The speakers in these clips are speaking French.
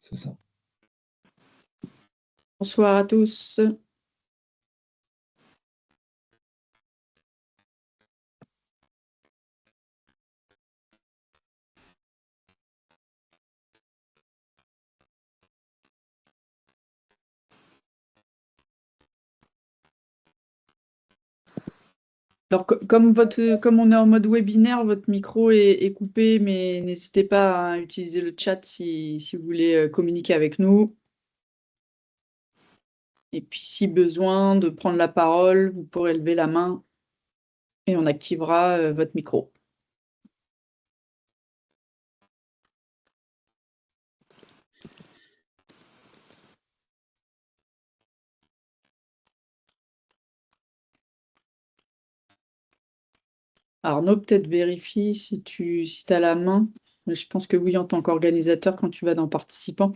c'est ça. Bonsoir à tous. Alors, comme on est en mode webinaire, votre micro est coupé, mais n'hésitez pas à utiliser le chat si vous voulez communiquer avec nous. Et puis, si besoin de prendre la parole, vous pourrez lever la main et on activera votre micro. Arnaud, peut-être vérifie si tu as la main. Je pense que oui, en tant qu'organisateur, quand tu vas dans participants,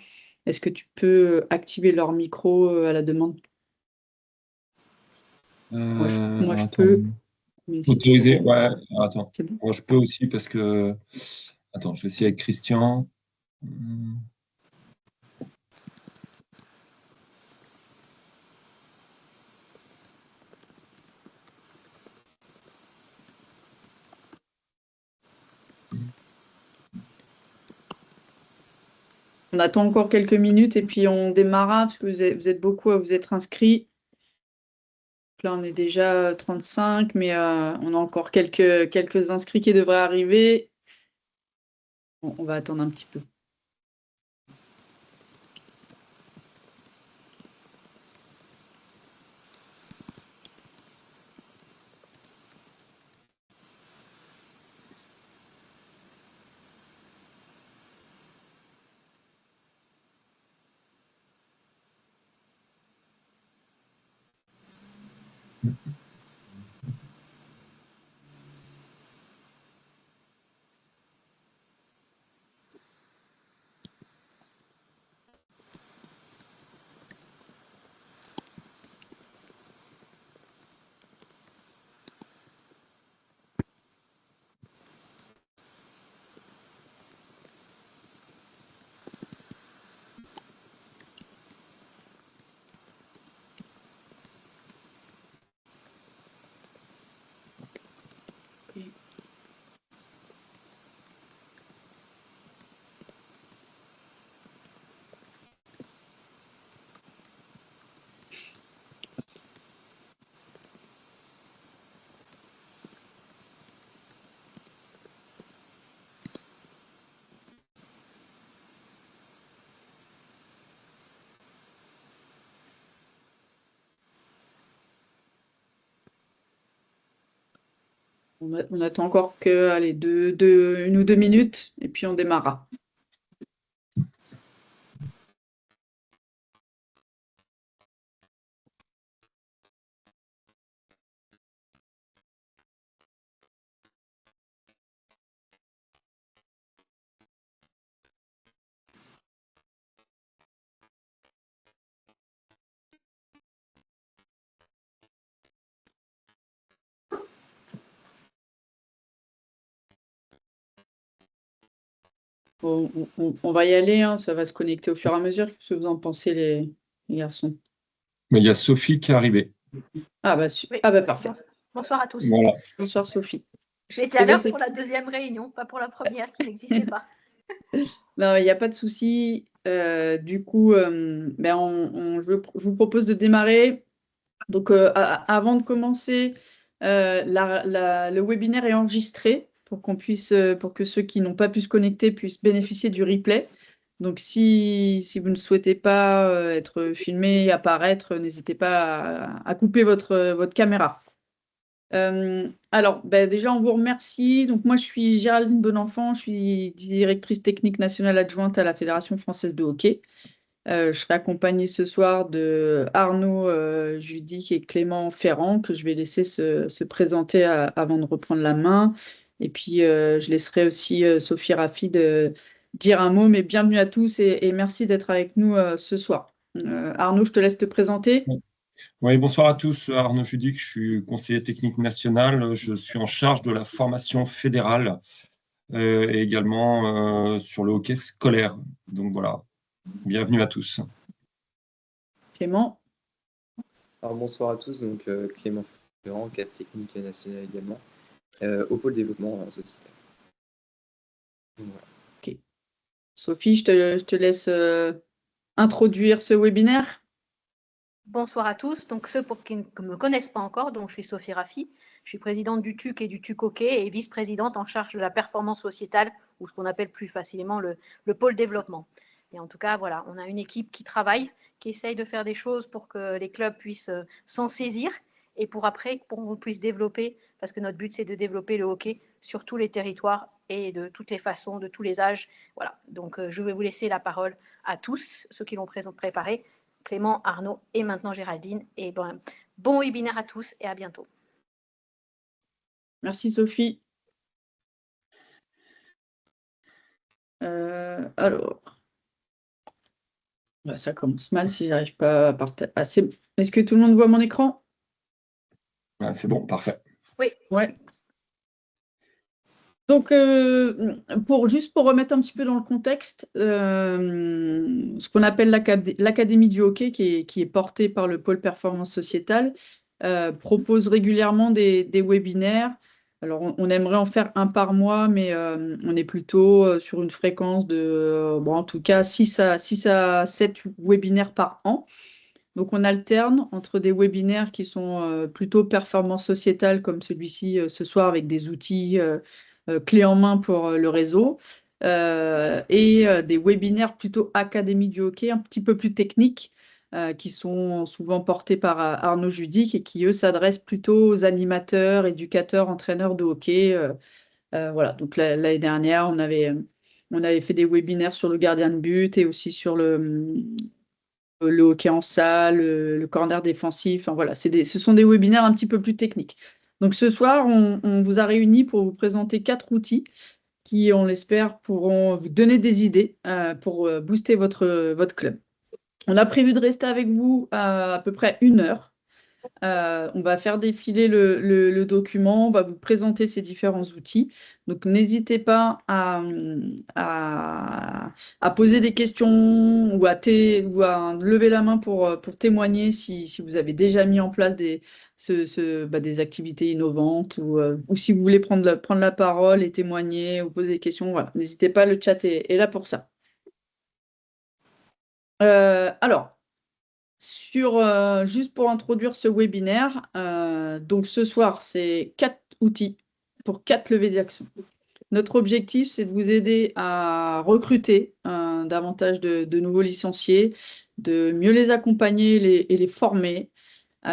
est-ce que tu peux activer leur micro à la demande? Moi, je Attends. peux. Mais si tu Autorisé, peux, ouais, attends. c'est bon. Moi, je peux aussi parce que. Attends, je vais essayer avec Christian. On attend encore quelques minutes et puis on démarra parce que vous êtes beaucoup à vous être inscrits. Là, on est déjà 35, mais on a encore quelques inscrits qui devraient arriver. Bon, on va attendre un petit peu. Okay. On attend encore que allez, une ou deux minutes et puis on démarra. Bon, on va y aller, hein, ça va se connecter au fur et à mesure. Qu'est-ce que vous en pensez, les garçons? Mais il y a Sophie qui est arrivée. Ah bah, Oui. ah bah parfait. Bonsoir à tous. Voilà. Bonsoir Sophie. J'ai été à l'heure pour la deuxième réunion, pas pour la première qui n'existait pas. Non, il n'y a pas de souci. Du coup, ben je vous propose de démarrer. Donc, avant de commencer, le webinaire est enregistré pour pour que ceux qui n'ont pas pu se connecter puissent bénéficier du replay. Donc, si vous ne souhaitez pas être filmé et apparaître, n'hésitez pas à couper votre caméra. Alors, déjà, on vous remercie. Donc, moi, je suis Géraldine Bonenfant, je suis directrice technique nationale adjointe à la Fédération française de hockey. Je serai accompagnée ce soir de Arnaud Judic et Clément Ferrand, que je vais laisser se présenter avant de reprendre la main. Et puis, je laisserai aussi Sophie Rafid dire un mot, mais bienvenue à tous et merci d'être avec nous ce soir. Arnaud, je te laisse te présenter. Oui, bonsoir à tous. Arnaud Judic, je suis conseiller technique national. Je suis en charge de la formation fédérale et également sur le hockey scolaire. Donc voilà. Bienvenue à tous. Clément. Alors bonsoir à tous, donc Clément Ferrand, cadre technique national également, au pôle développement sociétal. Donc, voilà. Ok. Sophie, je te laisse introduire ce webinaire. Bonsoir à tous. Donc, ceux qui ne me connaissent pas encore, donc je suis Sophie Raffi. Je suis présidente du TUC et du TUC Hockey et vice-présidente en charge de la performance sociétale, ou ce qu'on appelle plus facilement le pôle développement. Et en tout cas, voilà, on a une équipe qui travaille, qui essaye de faire des choses pour que les clubs puissent s'en saisir et pour qu'on puisse développer, parce que notre but, c'est de développer le hockey sur tous les territoires et de toutes les façons, de tous les âges. Voilà. Donc, je vais vous laisser la parole à tous, ceux qui l'ont préparé. Clément, Arnaud et maintenant Géraldine. Et bon webinaire à tous et à bientôt. Merci Sophie. Alors, ça commence mal si j'arrive pas à partager. Est-ce que tout le monde voit mon écran? C'est bon, parfait. Oui. Ouais. Donc, juste pour remettre un petit peu dans le contexte, ce qu'on appelle l'Académie du hockey, qui est portée par le pôle performance sociétale, propose régulièrement des webinaires. Alors, on aimerait en faire un par mois, mais on est plutôt sur une fréquence de, en tout cas, 6 à 7 webinaires par an. Donc, on alterne entre des webinaires qui sont plutôt performance sociétale, comme celui-ci ce soir, avec des outils clés en main pour le réseau, et des webinaires plutôt académie du hockey, un petit peu plus techniques, qui sont souvent portés par Arnaud Judic et qui, eux, s'adressent plutôt aux animateurs, éducateurs, entraîneurs de hockey. Voilà, donc l'année dernière, on avait fait des webinaires sur le gardien de but et aussi sur le hockey en salle, le corner défensif. Enfin, voilà, ce sont des webinaires un petit peu plus techniques. Donc ce soir, on vous a réunis pour vous présenter 4 outils qui, on l'espère, pourront vous donner des idées pour booster votre club. On a prévu de rester avec vous à peu près 1 heure. On va faire défiler le document, on va vous présenter ces différents outils. Donc, n'hésitez pas à poser des questions ou à lever la main pour témoigner si vous avez déjà mis en place des activités innovantes ou si vous voulez prendre la parole et témoigner ou poser des questions. Voilà, n'hésitez pas, le chat est là pour ça. Alors, juste pour introduire ce webinaire, donc ce soir, c'est 4 outils pour 4 levées d'action. Notre objectif, c'est de vous aider à recruter davantage de nouveaux licenciés, de mieux les accompagner et les former,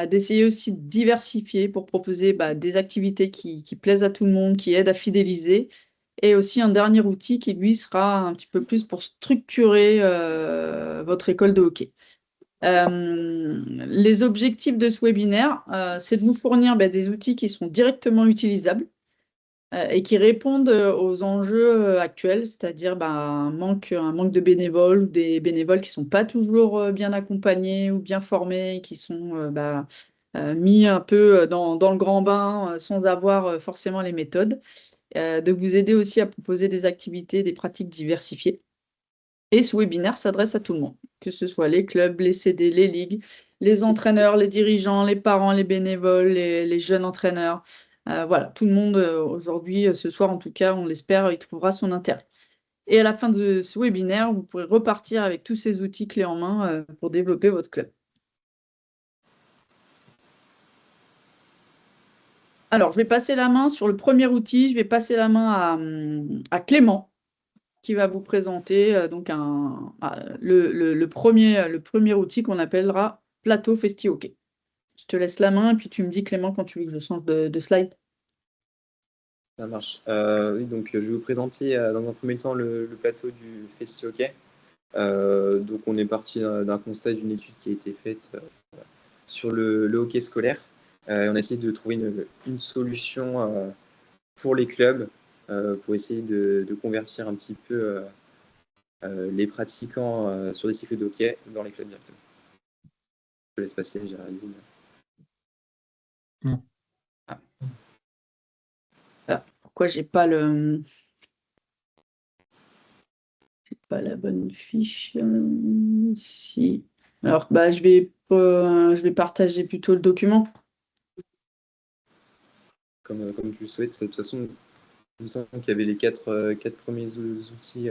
d'essayer aussi de diversifier pour proposer des activités qui plaisent à tout le monde, qui aident à fidéliser, et aussi un dernier outil qui, lui, sera un petit peu plus pour structurer votre école de hockey. Les objectifs de ce webinaire, c'est de vous fournir des outils qui sont directement utilisables et qui répondent aux enjeux actuels, c'est-à-dire un manque de bénévoles ou des bénévoles qui ne sont pas toujours bien accompagnés ou bien formés, qui sont mis un peu dans le grand bain sans avoir forcément les méthodes, de vous aider aussi à proposer des activités, des pratiques diversifiées. Et ce webinaire s'adresse à tout le monde, que ce soit les clubs, les CD, les ligues, les entraîneurs, les dirigeants, les parents, les bénévoles, les jeunes entraîneurs. Voilà, tout le monde aujourd'hui, ce soir en tout cas, on l'espère, il trouvera son intérêt. Et à la fin de ce webinaire, vous pourrez repartir avec tous ces outils clés en main pour développer votre club. Alors, je vais passer la main sur le premier outil. Je vais passer la main à Clément, qui va vous présenter le premier outil qu'on appellera Plateau Festi Hockey. Je te laisse la main et puis tu me dis, Clément, quand tu veux que je change de slide. Ça marche. Oui, donc je vais vous présenter dans un premier temps le plateau du Festi Hockey. Donc on est parti d'un constat d'une étude qui a été faite sur le hockey scolaire. On a essayé de trouver une solution pour les clubs pour essayer de convertir un petit peu les pratiquants sur des cycles de hockey dans les clubs directement. Je te laisse passer, Géraldine. Pourquoi j'ai pas le... C'est pas la bonne fiche. Si. Alors, bah, je vais partager plutôt le document. Comme tu le souhaites. De toute façon, il me semble qu'il y avait les quatre premiers outils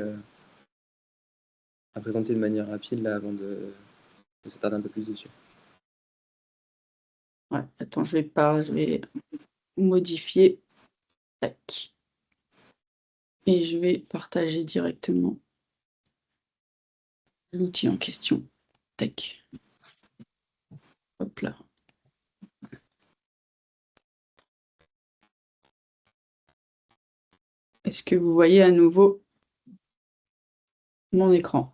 à présenter de manière rapide là, avant de s'attarder un peu plus dessus. Ouais, attends, je vais modifier. Tac. Et je vais partager directement l'outil en question. Tac. Hop là. Est-ce que vous voyez à nouveau mon écran?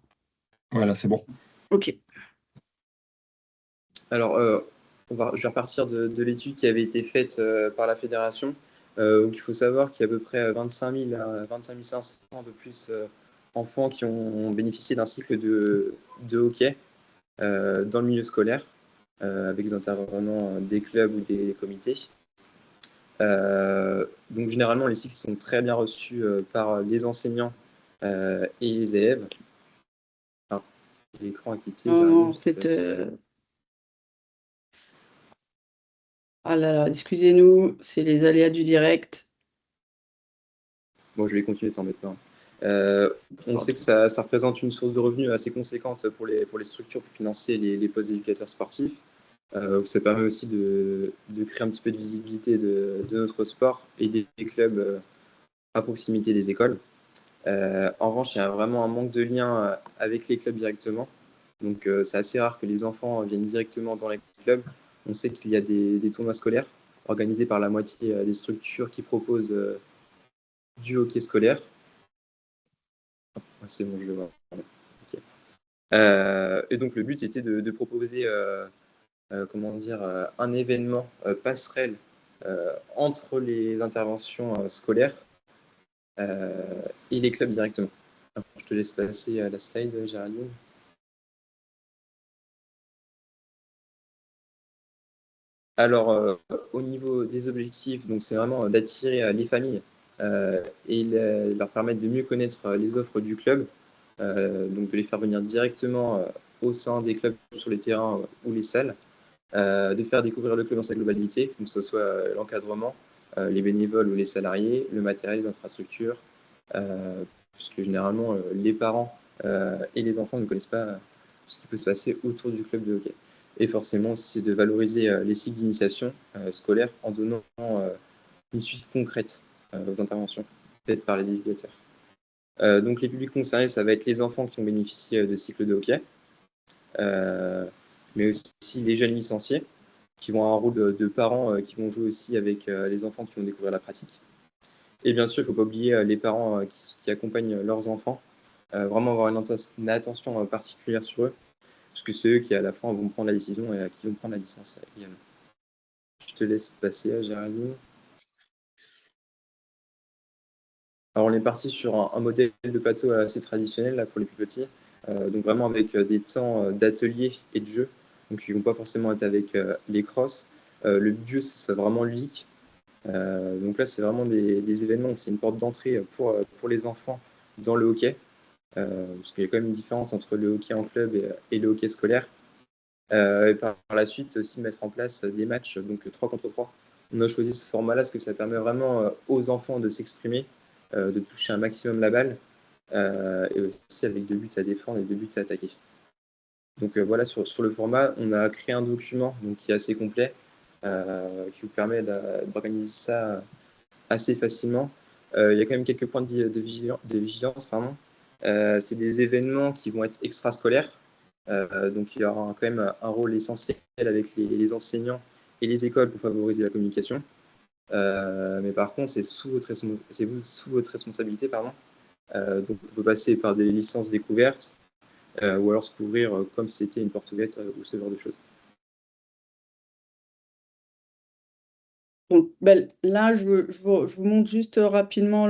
Voilà, c'est bon. OK. Alors, je vais repartir de l'étude qui avait été faite par la fédération. Donc, il faut savoir qu'il y a à peu près 25 000 à 25 500 un peu plus enfants qui ont bénéficié d'un cycle de hockey dans le milieu scolaire, avec des intervenants des clubs ou des comités. Donc, généralement, les cycles sont très bien reçus par les enseignants et les élèves. Ah, l'écran a quitté. Non, en fait, ah là là, excusez-nous, c'est les aléas du direct. Bon, je vais continuer, ne t'embête pas. On sait que ça représente une source de revenus assez conséquente pour les structures pour financer les postes d'éducateurs sportifs. Ça permet aussi de créer un petit peu de visibilité de notre sport et des clubs à proximité des écoles. En revanche, il y a vraiment un manque de lien avec les clubs directement. Donc, c'est assez rare que les enfants viennent directement dans les clubs. On sait qu'il y a des tournois scolaires organisés par la moitié des structures qui proposent du hockey scolaire. C'est bon, je le vois. Okay. Et donc, le but était de proposer un événement passerelle entre les interventions scolaires et les clubs directement. Alors, je te laisse passer à la slide, Géraldine. Alors, au niveau des objectifs, donc c'est vraiment d'attirer les familles et leur permettre de mieux connaître les offres du club, donc de les faire venir directement au sein des clubs sur les terrains ou les salles, de faire découvrir le club dans sa globalité, que ce soit l'encadrement, les bénévoles ou les salariés, le matériel, les infrastructures, puisque généralement les parents et les enfants ne connaissent pas ce qui peut se passer autour du club de hockey. Et forcément, c'est de valoriser les cycles d'initiation scolaire en donnant une suite concrète aux interventions faites par les éducateurs. Donc les publics concernés, ça va être les enfants qui ont bénéficié de cycles de hockey, mais aussi les jeunes licenciés qui vont avoir un rôle de parents qui vont jouer aussi avec les enfants qui vont découvrir la pratique. Et bien sûr, il ne faut pas oublier les parents qui accompagnent leurs enfants, vraiment avoir une attention particulière sur eux, parce que c'est eux qui, à la fin, vont prendre la décision et qui vont prendre la licence également. Je te laisse passer à Géraldine. Alors, on est parti sur un modèle de plateau assez traditionnel là, pour les plus petits, donc vraiment avec des temps d'atelier et de jeu, donc ils ne vont pas forcément être avec les crosses. Le but de jeu, c'est vraiment ludique. Donc là, c'est vraiment des événements, c'est une porte d'entrée pour les enfants dans le hockey, parce qu'il y a quand même une différence entre le hockey en club et le hockey scolaire. Et par la suite, aussi mettre en place des matchs, donc 3 contre 3. On a choisi ce format-là parce que ça permet vraiment aux enfants de s'exprimer, de toucher un maximum la balle, et aussi avec 2 buts à défendre et 2 buts à attaquer. Donc voilà, sur le format, on a créé un document donc, qui est assez complet, qui vous permet d'organiser ça assez facilement. Il y a quand même quelques points de vigilance. C'est des événements qui vont être extrascolaires. Donc il y aura quand même un rôle essentiel avec les enseignants et les écoles pour favoriser la communication. Mais par contre, c'est sous votre responsabilité. Donc on peut passer par des licences découvertes ou alors se couvrir comme si c'était une porte ouverte ou ce genre de choses. Donc, ben, là, je vous montre juste rapidement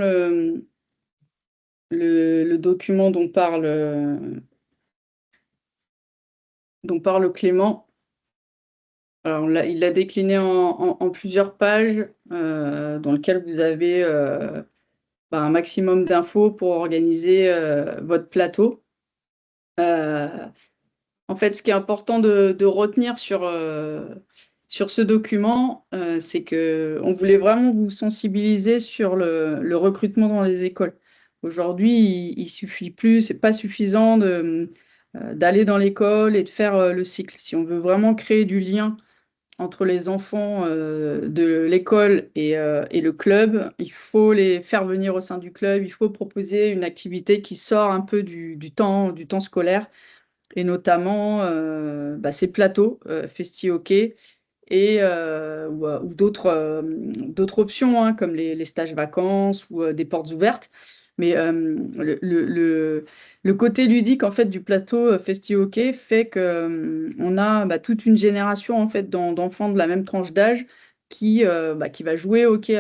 le document dont parle Clément. Alors, il l'a décliné en plusieurs pages, dans lequel vous avez un maximum d'infos pour organiser votre plateau. En fait, ce qui est important de retenir sur ce document, c'est qu'on voulait vraiment vous sensibiliser sur le recrutement dans les écoles. Aujourd'hui, il suffit plus, c'est pas suffisant d'aller dans l'école et de faire le cycle. Si on veut vraiment créer du lien entre les enfants de l'école et le club, il faut les faire venir au sein du club, il faut proposer une activité qui sort un peu du temps scolaire, et notamment ces plateaux festi-hockey ou d'autres options, hein, comme les stages vacances ou des portes ouvertes. Mais le côté ludique en fait du plateau festi-hockey fait que on a toute une génération en fait d'enfants de la même tranche d'âge qui va jouer au hockey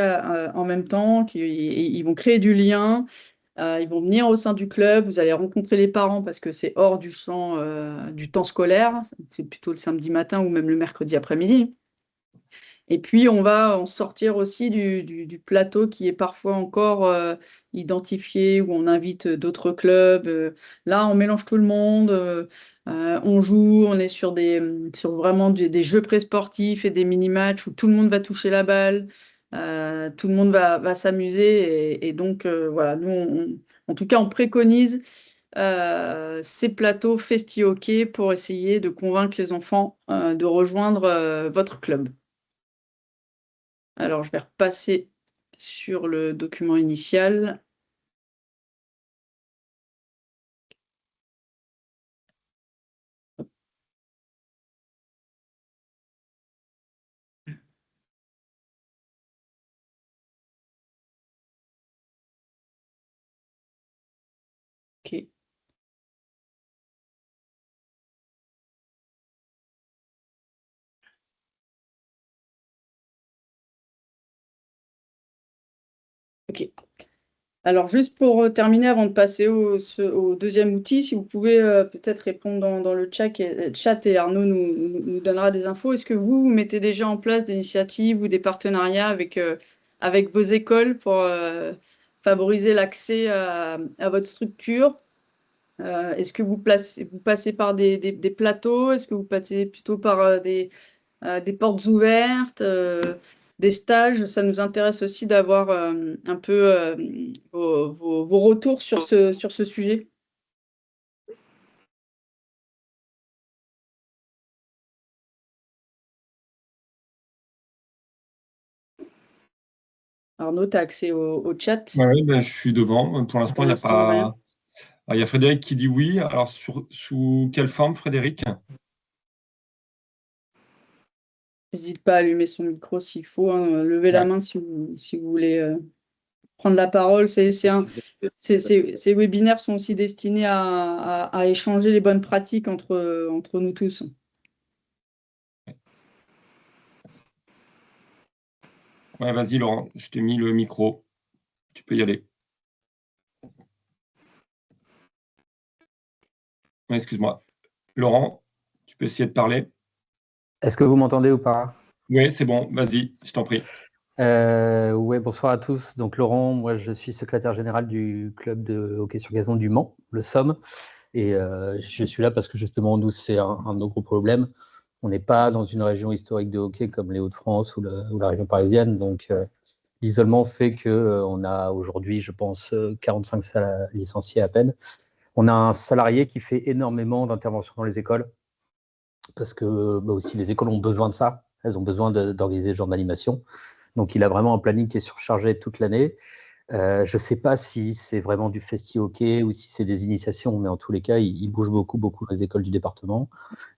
en même temps, ils vont créer du lien. Ils vont venir au sein du club, vous allez rencontrer les parents parce que c'est hors du temps scolaire, c'est plutôt le samedi matin ou même le mercredi après-midi. Et puis, on va en sortir aussi du plateau qui est parfois encore identifié, où on invite d'autres clubs. Là, on mélange tout le monde, on joue, on est sur vraiment des jeux pré-sportifs et des mini-matchs où tout le monde va toucher la balle, tout le monde va s'amuser. Et donc, voilà, nous, en tout cas, on préconise ces plateaux festi-hockey pour essayer de convaincre les enfants de rejoindre votre club. Alors, je vais repasser sur le document initial. OK. OK. Alors, juste pour terminer, avant de passer au deuxième outil, si vous pouvez peut-être répondre dans le chat et Arnaud nous donnera des infos. Est-ce que vous mettez déjà en place des initiatives ou des partenariats avec vos écoles pour favoriser l'accès à votre structure? Est-ce que vous passez par des plateaux? Est-ce que vous passez plutôt par des portes ouvertes, des stages? Ça nous intéresse aussi d'avoir un peu vos retours sur ce sujet. Arnaud, tu as accès au chat? Oui, je suis devant. Pour l'instant, il n'y a l'instant, rien. pas. Il y a Frédéric qui dit oui. Alors, sous quelle forme, Frédéric? N'hésite pas à allumer son micro s'il faut, hein. Levez la main si vous voulez prendre la parole. Ces webinaires sont aussi destinés à échanger les bonnes pratiques entre nous tous. Ouais, vas-y, Laurent, je t'ai mis le micro. Tu peux y aller. Ouais, excuse-moi. Laurent, tu peux essayer de parler? Est-ce que vous m'entendez ou pas? Oui, c'est bon. Vas-y, je t'en prie. Ouais, bonsoir à tous. Donc Laurent, moi je suis secrétaire général du club de hockey sur gazon du Mans, le SOM, et je suis là parce que justement nous c'est un de nos gros problèmes. On n'est pas dans une région historique de hockey comme les Hauts-de-France ou la région parisienne, donc l'isolement fait que on a aujourd'hui, je pense, 45 licenciés à peine. On a un salarié qui fait énormément d'interventions dans les écoles parce que aussi les écoles ont besoin de ça. Elles ont besoin d'organiser ce genre d'animation. Donc, il a vraiment un planning qui est surchargé toute l'année. Je ne sais pas si c'est vraiment du festi-hockey ou si c'est des initiations, mais en tous les cas, il bouge beaucoup dans les écoles du département.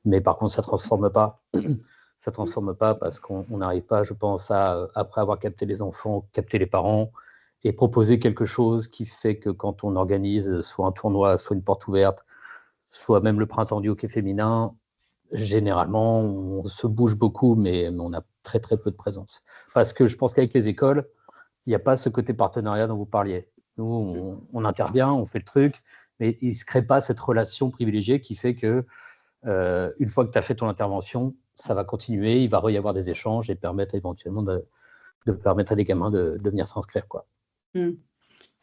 Mais par contre, ça ne transforme pas. Ça ne transforme pas parce qu'on n'arrive pas, je pense, à, après avoir capté les enfants, capter les parents et proposer quelque chose qui fait que quand on organise soit un tournoi, soit une porte ouverte, soit même le printemps du hockey féminin, généralement, on se bouge beaucoup, mais on a très peu de présence. Parce que je pense qu'avec les écoles, il n'y a pas ce côté partenariat dont vous parliez. Nous, on intervient, on fait le truc, mais il ne se crée pas cette relation privilégiée qui fait que une fois que tu as fait ton intervention, ça va continuer, il va y avoir des échanges et permettre éventuellement de permettre à des gamins de venir s'inscrire, quoi.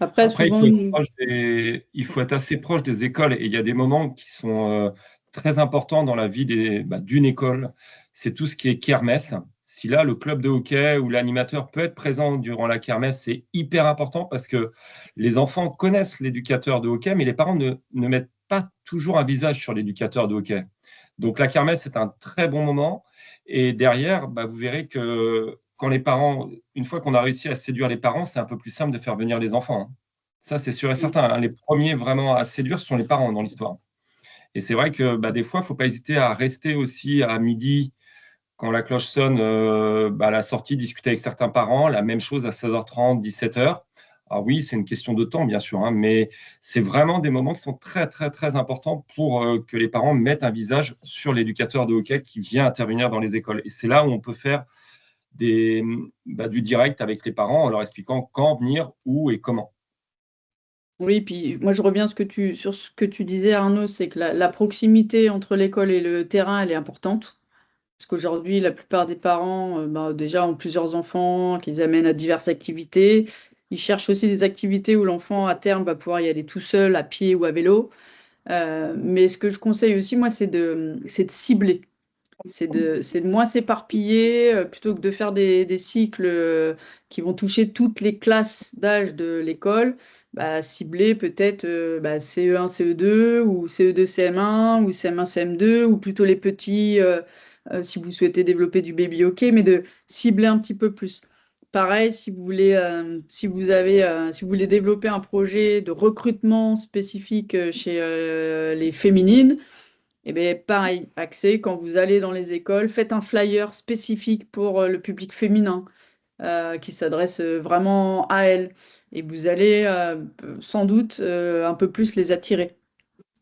Après, Après, souvent, il faut être assez proche des écoles et il y a des moments qui sont très importants dans la vie d'une école. C'est tout ce qui est kermesse. Si là, le club de hockey ou l'animateur peut être présent durant la kermesse, c'est hyper important parce que les enfants connaissent l'éducateur de hockey, mais les parents ne mettent pas toujours un visage sur l'éducateur de hockey. Donc la kermesse, c'est un très bon moment. Et derrière, vous verrez que quand les parents, une fois qu'on a réussi à séduire les parents, c'est un peu plus simple de faire venir les enfants, hein. Ça, c'est sûr et certain, hein. Les premiers vraiment à séduire, ce sont les parents dans l'histoire. Et c'est vrai que des fois, il ne faut pas hésiter à rester aussi à midi, quand la cloche sonne, à la sortie, discuter avec certains parents. La même chose à 16h30, 17h. Alors oui, c'est une question de temps, bien sûr, hein, mais c'est vraiment des moments qui sont très, très, très importants pour que les parents mettent un visage sur l'éducateur de hockey qui vient intervenir dans les écoles. Et c'est là où on peut faire du direct avec les parents en leur expliquant quand venir, où et comment. oui, puis moi je reviens sur ce que tu disais, Arnaud, c'est que la proximité entre l'école et le terrain, elle est importante. Parce qu'aujourd'hui, la plupart des parents, déjà ont plusieurs enfants, qu'ils amènent à diverses activités. Ils cherchent aussi des activités où l'enfant, à terme, va pouvoir y aller tout seul, à pied ou à vélo. Mais ce que je conseille aussi, moi, c'est de cibler. C'est de moins s'éparpiller, plutôt que de faire des cycles qui vont toucher toutes les classes d'âge de l'école, cibler peut-être CE1, CE2 ou CE2, CM1 ou CM1, CM2 ou plutôt les petits si vous souhaitez développer du baby hockey, mais de cibler un petit peu plus. Pareil, si vous voulez, si vous voulez développer un projet de recrutement spécifique chez les féminines, et bien, pareil, accès, quand vous allez dans les écoles, faites un flyer spécifique pour le public féminin qui s'adresse vraiment à elles. Et vous allez sans doute un peu plus les attirer.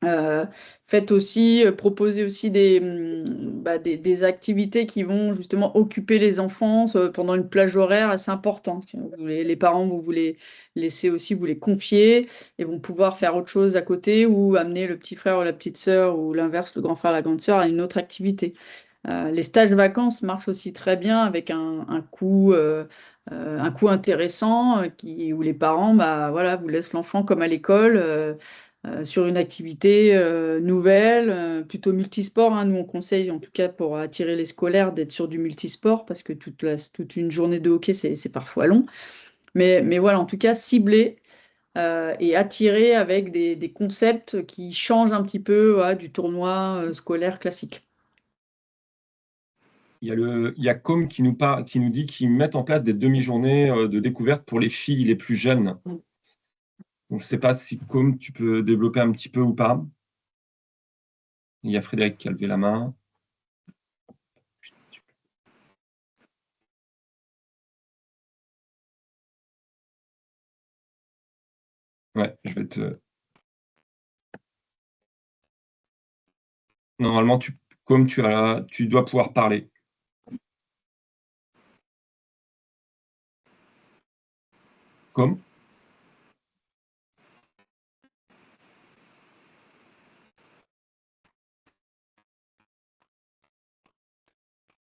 Euh, Faites aussi, proposez aussi des activités qui vont justement occuper les enfants pendant une plage horaire assez importante. Les parents, vous voulez laisser aussi, vous les confier et vont pouvoir faire autre chose à côté ou amener le petit frère ou la petite sœur ou l'inverse, le grand frère, la grande sœur à une autre activité. Les stages vacances marchent aussi très bien avec un coût intéressant où les parents voilà, vous laissent l'enfant comme à l'école sur une activité nouvelle, plutôt multisport, hein. Nous, on conseille, en tout cas pour attirer les scolaires, d'être sur du multisport parce que toute une journée de hockey, c'est parfois long. Mais voilà, en tout cas, cibler et attirer avec des concepts qui changent un petit peu du tournoi scolaire classique. Il y a Com qui nous dit qu'ils mettent en place des demi-journées de découverte pour les filles les plus jeunes. Donc, je ne sais pas si Com, tu peux développer un petit peu ou pas. Il y a Frédéric qui a levé la main. Ouais, je vais te... Normalement, Com, tu dois pouvoir parler. Com?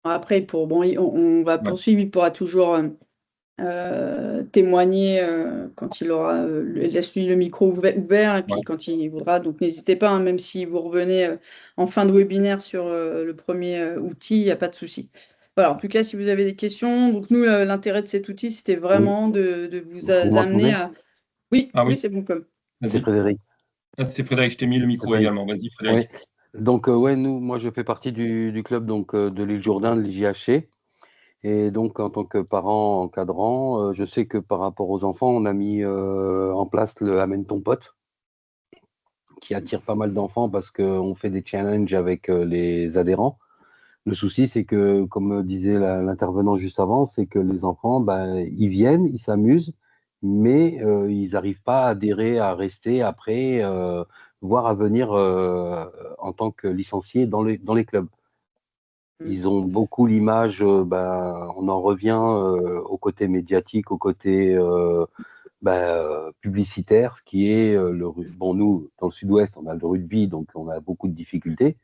Après, on va poursuivre, il pourra toujours témoigner quand il aura, laisse-lui le micro ouvert et puis Ouais. quand il voudra. Donc n'hésitez pas, hein, même si vous revenez en fin de webinaire sur le premier outil, il n'y a pas de souci. Voilà, en tout cas, si vous avez des questions, donc nous, l'intérêt de cet outil, c'était vraiment de vous amener m'entendez à... Oui, Ah oui, oui, c'est bon comme. C'est vas-y. Frédéric. Ah, c'est Frédéric, je t'ai mis le micro Oui. également. Vas-y, Frédéric. Oui. Donc, moi, je fais partie du club de l'île Jourdain, de l'IJHC. Et donc, en tant que parent encadrant, je sais que par rapport aux enfants, on a mis en place le Amène ton pote, qui attire pas mal d'enfants parce qu'on fait des challenges avec les adhérents. Le souci, c'est que, comme disait l'intervenant juste avant, c'est que les enfants, ils viennent, ils s'amusent, mais ils n'arrivent pas à adhérer, à rester après, voire à venir en tant que licenciés dans les clubs. Ils ont beaucoup l'image, on en revient au côté médiatique, au côté publicitaire, qui est bon, nous, dans le sud-ouest, on a le rugby, donc on a beaucoup de difficultés.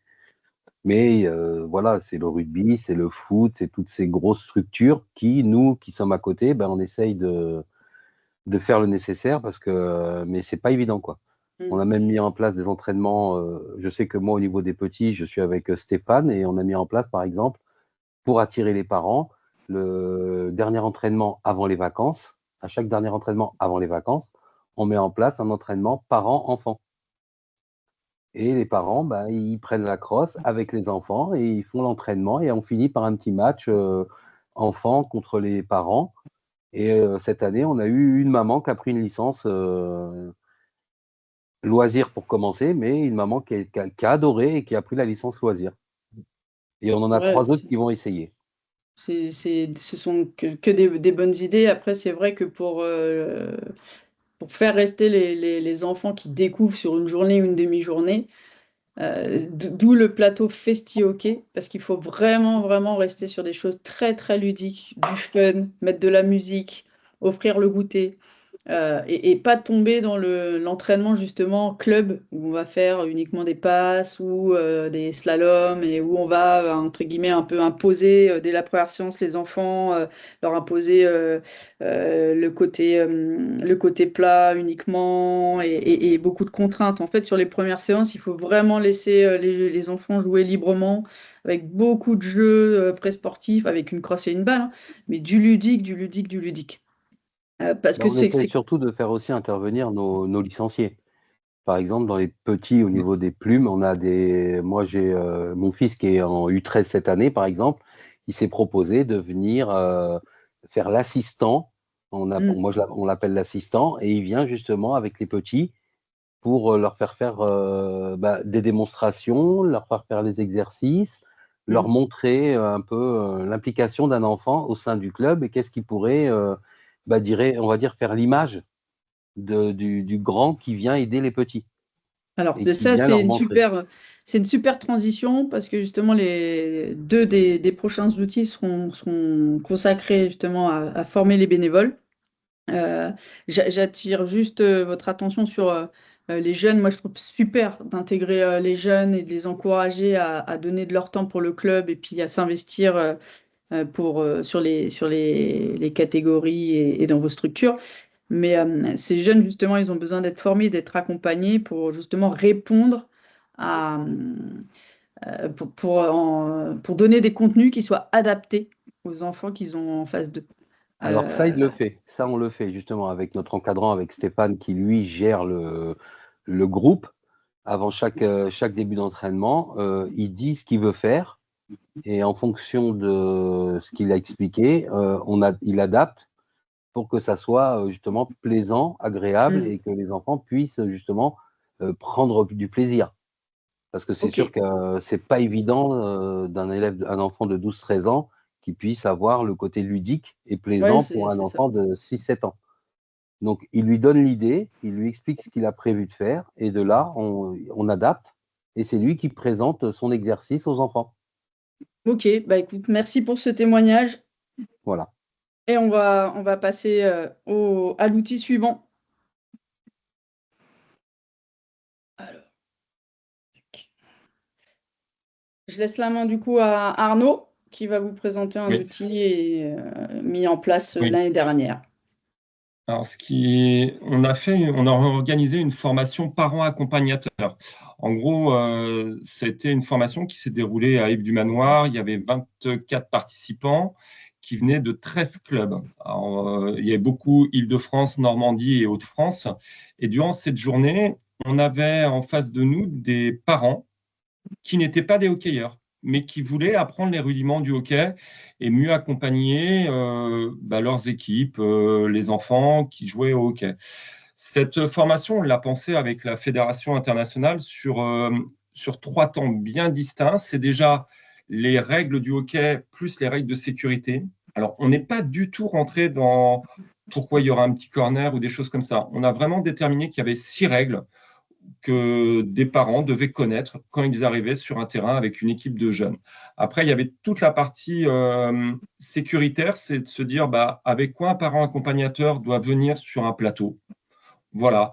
Mais voilà, c'est le rugby, c'est le foot, c'est toutes ces grosses structures qui, nous, qui sommes à côté, on essaye de faire le nécessaire mais c'est pas évident, quoi. On a même mis en place des entraînements. Je sais que moi, au niveau des petits, je suis avec Stéphane et on a mis en place, par exemple, pour attirer les parents, le dernier entraînement avant les vacances. À chaque dernier entraînement avant les vacances, on met en place un entraînement parent-enfant. Et les parents, ils prennent la crosse avec les enfants et ils font l'entraînement et on finit par un petit match enfant contre les parents. Et cette année, on a eu une maman qui a pris une licence loisir pour commencer, mais une maman qui a adoré et qui a pris la licence loisir. Et on en a 3 autres qui vont essayer. Ce sont que des bonnes idées. Après, c'est vrai que pour faire rester les enfants qui découvrent sur une journée ou une demi-journée, d'où le plateau Festi-Hockey, parce qu'il faut vraiment, vraiment rester sur des choses très, très ludiques, du fun, mettre de la musique, offrir le goûter. Et pas tomber dans l'entraînement justement club où on va faire uniquement des passes ou des slaloms et où on va entre guillemets un peu imposer dès la première séance les enfants, leur imposer le côté plat uniquement et beaucoup de contraintes. En fait, sur les premières séances, il faut vraiment laisser les enfants jouer librement avec beaucoup de jeux pré-sportifs, avec une crosse et une balle, hein, mais du ludique, du ludique, du ludique. Parce que On essaie surtout de faire aussi intervenir nos licenciés. Par exemple, dans les petits, au niveau des plumes, moi, j'ai mon fils qui est en U13 cette année, par exemple, il s'est proposé de venir faire l'assistant. On l'appelle l'assistant, et il vient justement avec les petits pour leur faire des démonstrations, leur faire faire les exercices, leur montrer un peu l'implication d'un enfant au sein du club et qu'est-ce qui pourrait, on va dire, faire l'image du grand qui vient aider les petits. Alors, Et qui ça, vient leur montrer. c'est une super transition parce que justement, les deux des prochains outils seront consacrés justement à former les bénévoles. J'attire juste votre attention sur les jeunes. Moi, je trouve super d'intégrer les jeunes et de les encourager à donner de leur temps pour le club et puis à s'investir sur les catégories et dans vos structures. Mais ces jeunes, justement, ils ont besoin d'être formés, d'être accompagnés pour justement répondre à, pour donner des contenus qui soient adaptés aux enfants qu'ils ont en face d'eux. Alors ça, il le fait. Ça, on le fait justement avec notre encadrant, avec Stéphane, qui lui gère le groupe. Avant chaque début d'entraînement, il dit ce qu'il veut faire. Et en fonction de ce qu'il a expliqué, il adapte pour que ça soit justement plaisant, agréable et que les enfants puissent justement prendre du plaisir. Parce que c'est sûr que c'est pas évident un enfant de 12-13 ans qui puisse avoir le côté ludique et plaisant pour un enfant de 6-7 ans. Donc, il lui donne l'idée, il lui explique ce qu'il a prévu de faire et de là, on adapte et c'est lui qui présente son exercice aux enfants. Ok, écoute, merci pour ce témoignage. Voilà. Et on va passer à l'outil suivant. Alors, je laisse la main du coup à Arnaud qui va vous présenter un outil mis en place l'année dernière. Alors, on a organisé une formation parents accompagnateurs. En gros, c'était une formation qui s'est déroulée à Yves-du-Manoir. Il y avait 24 participants qui venaient de 13 clubs. Alors, il y avait beaucoup Île-de-France, Normandie et Hauts-de-France. Et durant cette journée, on avait en face de nous des parents qui n'étaient pas des hockeyeurs, mais qui voulaient apprendre les rudiments du hockey et mieux accompagner leurs équipes, les enfants qui jouaient au hockey. Cette formation, on l'a pensée avec la Fédération internationale sur 3 temps bien distincts. C'est déjà les règles du hockey plus les règles de sécurité. Alors, on n'est pas du tout rentré dans pourquoi il y aura un petit corner ou des choses comme ça. On a vraiment déterminé qu'il y avait 6 règles que des parents devaient connaître quand ils arrivaient sur un terrain avec une équipe de jeunes. Après, il y avait toute la partie sécuritaire, c'est de se dire avec quoi un parent accompagnateur doit venir sur un plateau. Voilà,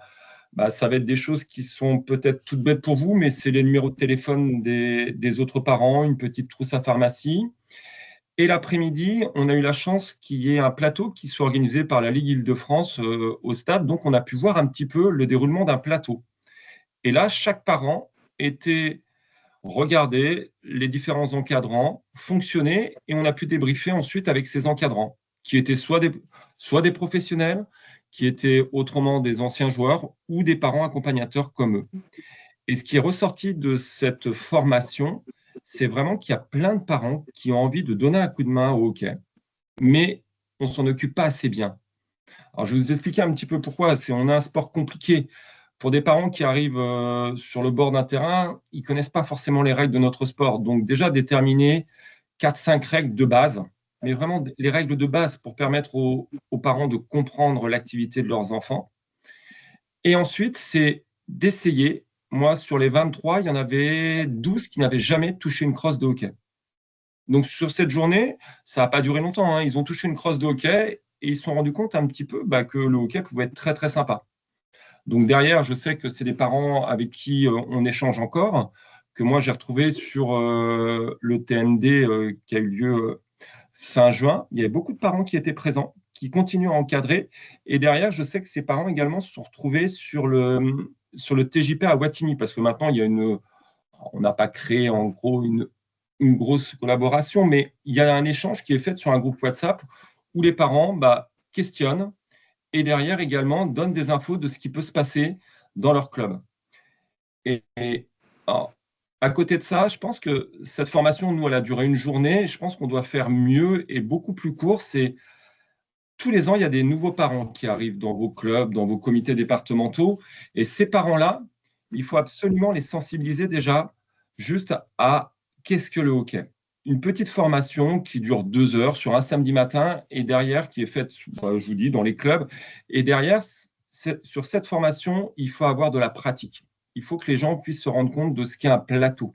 ça va être des choses qui sont peut-être toutes bêtes pour vous, mais c'est les numéros de téléphone des autres parents, une petite trousse à pharmacie. Et l'après-midi, on a eu la chance qu'il y ait un plateau qui soit organisé par la Ligue Île-de-France au stade. Donc, on a pu voir un petit peu le déroulement d'un plateau. Et là, chaque parent était regardé les différents encadrants fonctionner et on a pu débriefer ensuite avec ces encadrants qui étaient soit des professionnels, qui étaient autrement des anciens joueurs ou des parents accompagnateurs comme eux. Et ce qui est ressorti de cette formation, c'est vraiment qu'il y a plein de parents qui ont envie de donner un coup de main au hockey, mais on ne s'en occupe pas assez bien. Alors, je vais vous expliquer un petit peu pourquoi. On a un sport compliqué. Pour des parents qui arrivent sur le bord d'un terrain, ils ne connaissent pas forcément les règles de notre sport. Donc, déjà, déterminer 4-5 règles de base, mais vraiment les règles de base pour permettre aux parents de comprendre l'activité de leurs enfants. Et ensuite, c'est d'essayer. Moi, sur les 23, il y en avait 12 qui n'avaient jamais touché une crosse de hockey. Donc, sur cette journée, ça n'a pas duré longtemps. Ils ont touché une crosse de hockey et ils se sont rendus compte un petit peu que le hockey pouvait être très, très sympa. Donc, derrière, je sais que c'est des parents avec qui on échange encore, que moi, j'ai retrouvé sur le TND qui a eu lieu fin juin. Il y avait beaucoup de parents qui étaient présents, qui continuent à encadrer. Et derrière, je sais que ces parents également se sont retrouvés sur le TJP à Wattignies, parce que maintenant, on n'a pas créé en gros une grosse collaboration, mais il y a un échange qui est fait sur un groupe WhatsApp où les parents questionnent et derrière également donnent des infos de ce qui peut se passer dans leur club. Et alors, à côté de ça, je pense que cette formation, nous, elle a duré une journée. Je pense qu'on doit faire mieux et beaucoup plus court. C'est tous les ans, il y a des nouveaux parents qui arrivent dans vos clubs, dans vos comités départementaux. Et ces parents-là, il faut absolument les sensibiliser déjà juste à qu'est-ce que le hockey. Une petite formation qui dure 2 heures sur un samedi matin et derrière qui est faite, je vous dis, dans les clubs. Et derrière, sur cette formation, il faut avoir de la pratique. Il faut que les gens puissent se rendre compte de ce qu'est un plateau.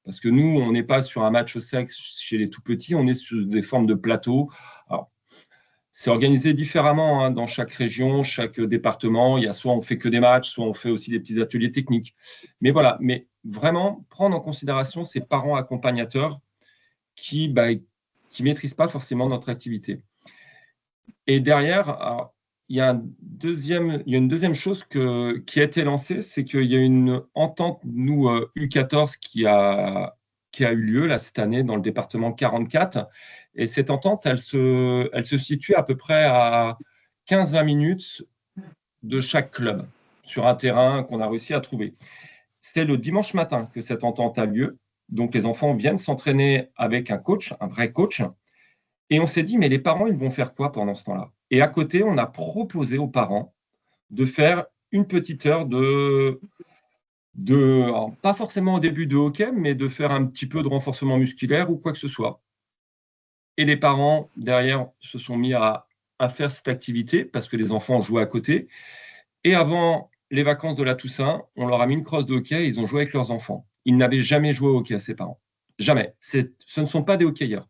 Parce que nous, on n'est pas sur un match sec chez les tout petits, on est sur des formes de plateau. Alors, c'est organisé différemment dans chaque région, chaque département. Il y a soit on fait que des matchs, soit on fait aussi des petits ateliers techniques. Mais voilà, mais vraiment prendre en considération ces parents accompagnateurs qui ne maîtrisent pas forcément notre activité. Et derrière, alors, il y a une deuxième chose qui a été lancée, c'est qu'il y a une entente, nous, U14, qui a eu lieu là, cette année dans le département 44. Et cette entente, elle se situe à peu près à 15-20 minutes de chaque club sur un terrain qu'on a réussi à trouver. C'était le dimanche matin que cette entente a lieu. Donc, les enfants viennent s'entraîner avec un coach, un vrai coach. Et on s'est dit, mais les parents, ils vont faire quoi pendant ce temps-là? Et à côté, on a proposé aux parents de faire une petite heure alors, pas forcément au début de hockey, mais de faire un petit peu de renforcement musculaire ou quoi que ce soit. Et les parents, derrière, se sont mis à faire cette activité parce que les enfants jouaient à côté. Et avant les vacances de la Toussaint, on leur a mis une crosse de hockey et ils ont joué avec leurs enfants. Ils n'avaient jamais joué au hockey, ces parents. Jamais. Ce ne sont pas des hockeyeurs.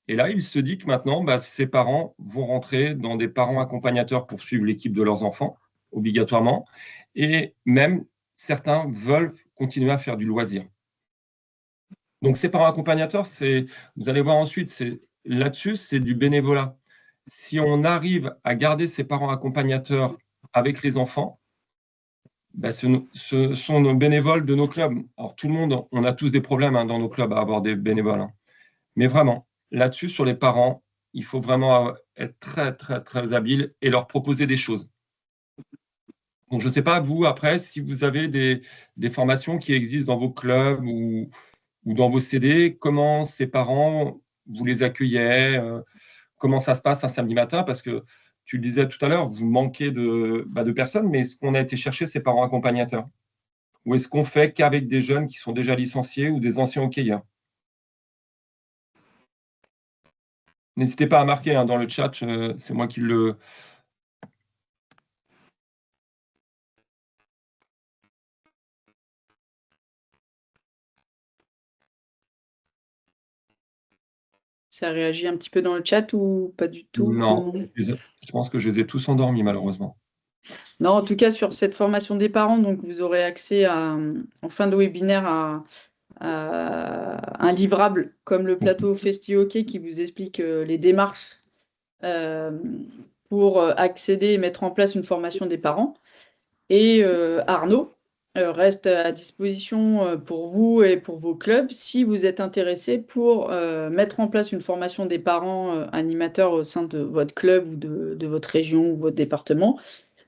Et là, il se dit que maintenant, ces parents vont rentrer dans des parents accompagnateurs pour suivre l'équipe de leurs enfants, obligatoirement. Et même, certains veulent continuer à faire du loisir. Donc, ces parents accompagnateurs, vous allez voir ensuite, là-dessus, c'est du bénévolat. Si on arrive à garder ces parents accompagnateurs avec les enfants, ce sont nos bénévoles de nos clubs. Alors, tout le monde, on a tous des problèmes dans nos clubs à avoir des bénévoles. Mais vraiment, là-dessus, sur les parents, il faut vraiment être très, très, très habile et leur proposer des choses. Donc, je ne sais pas, vous, après, si vous avez des formations qui existent dans vos clubs ou dans vos CD, comment ces parents, vous les accueillez, comment ça se passe un samedi matin? Parce que tu le disais tout à l'heure, vous manquez de personnes, mais est-ce qu'on a été chercher ces parents accompagnateurs? Ou est-ce qu'on fait qu'avec des jeunes qui sont déjà licenciés ou des anciens hockeyeurs? N'hésitez pas à marquer dans le chat, c'est moi qui le... Ça réagit un petit peu dans le chat ou pas du tout? Non, je pense que je les ai tous endormis, malheureusement. Non, en tout cas, sur cette formation des parents, donc vous aurez accès en fin de webinaire un livrable comme le plateau Festi Hockey qui vous explique les démarches pour accéder et mettre en place une formation des parents. Et Arnaud reste à disposition pour vous et pour vos clubs si vous êtes intéressés pour mettre en place une formation des parents animateurs au sein de votre club ou de votre région ou votre département.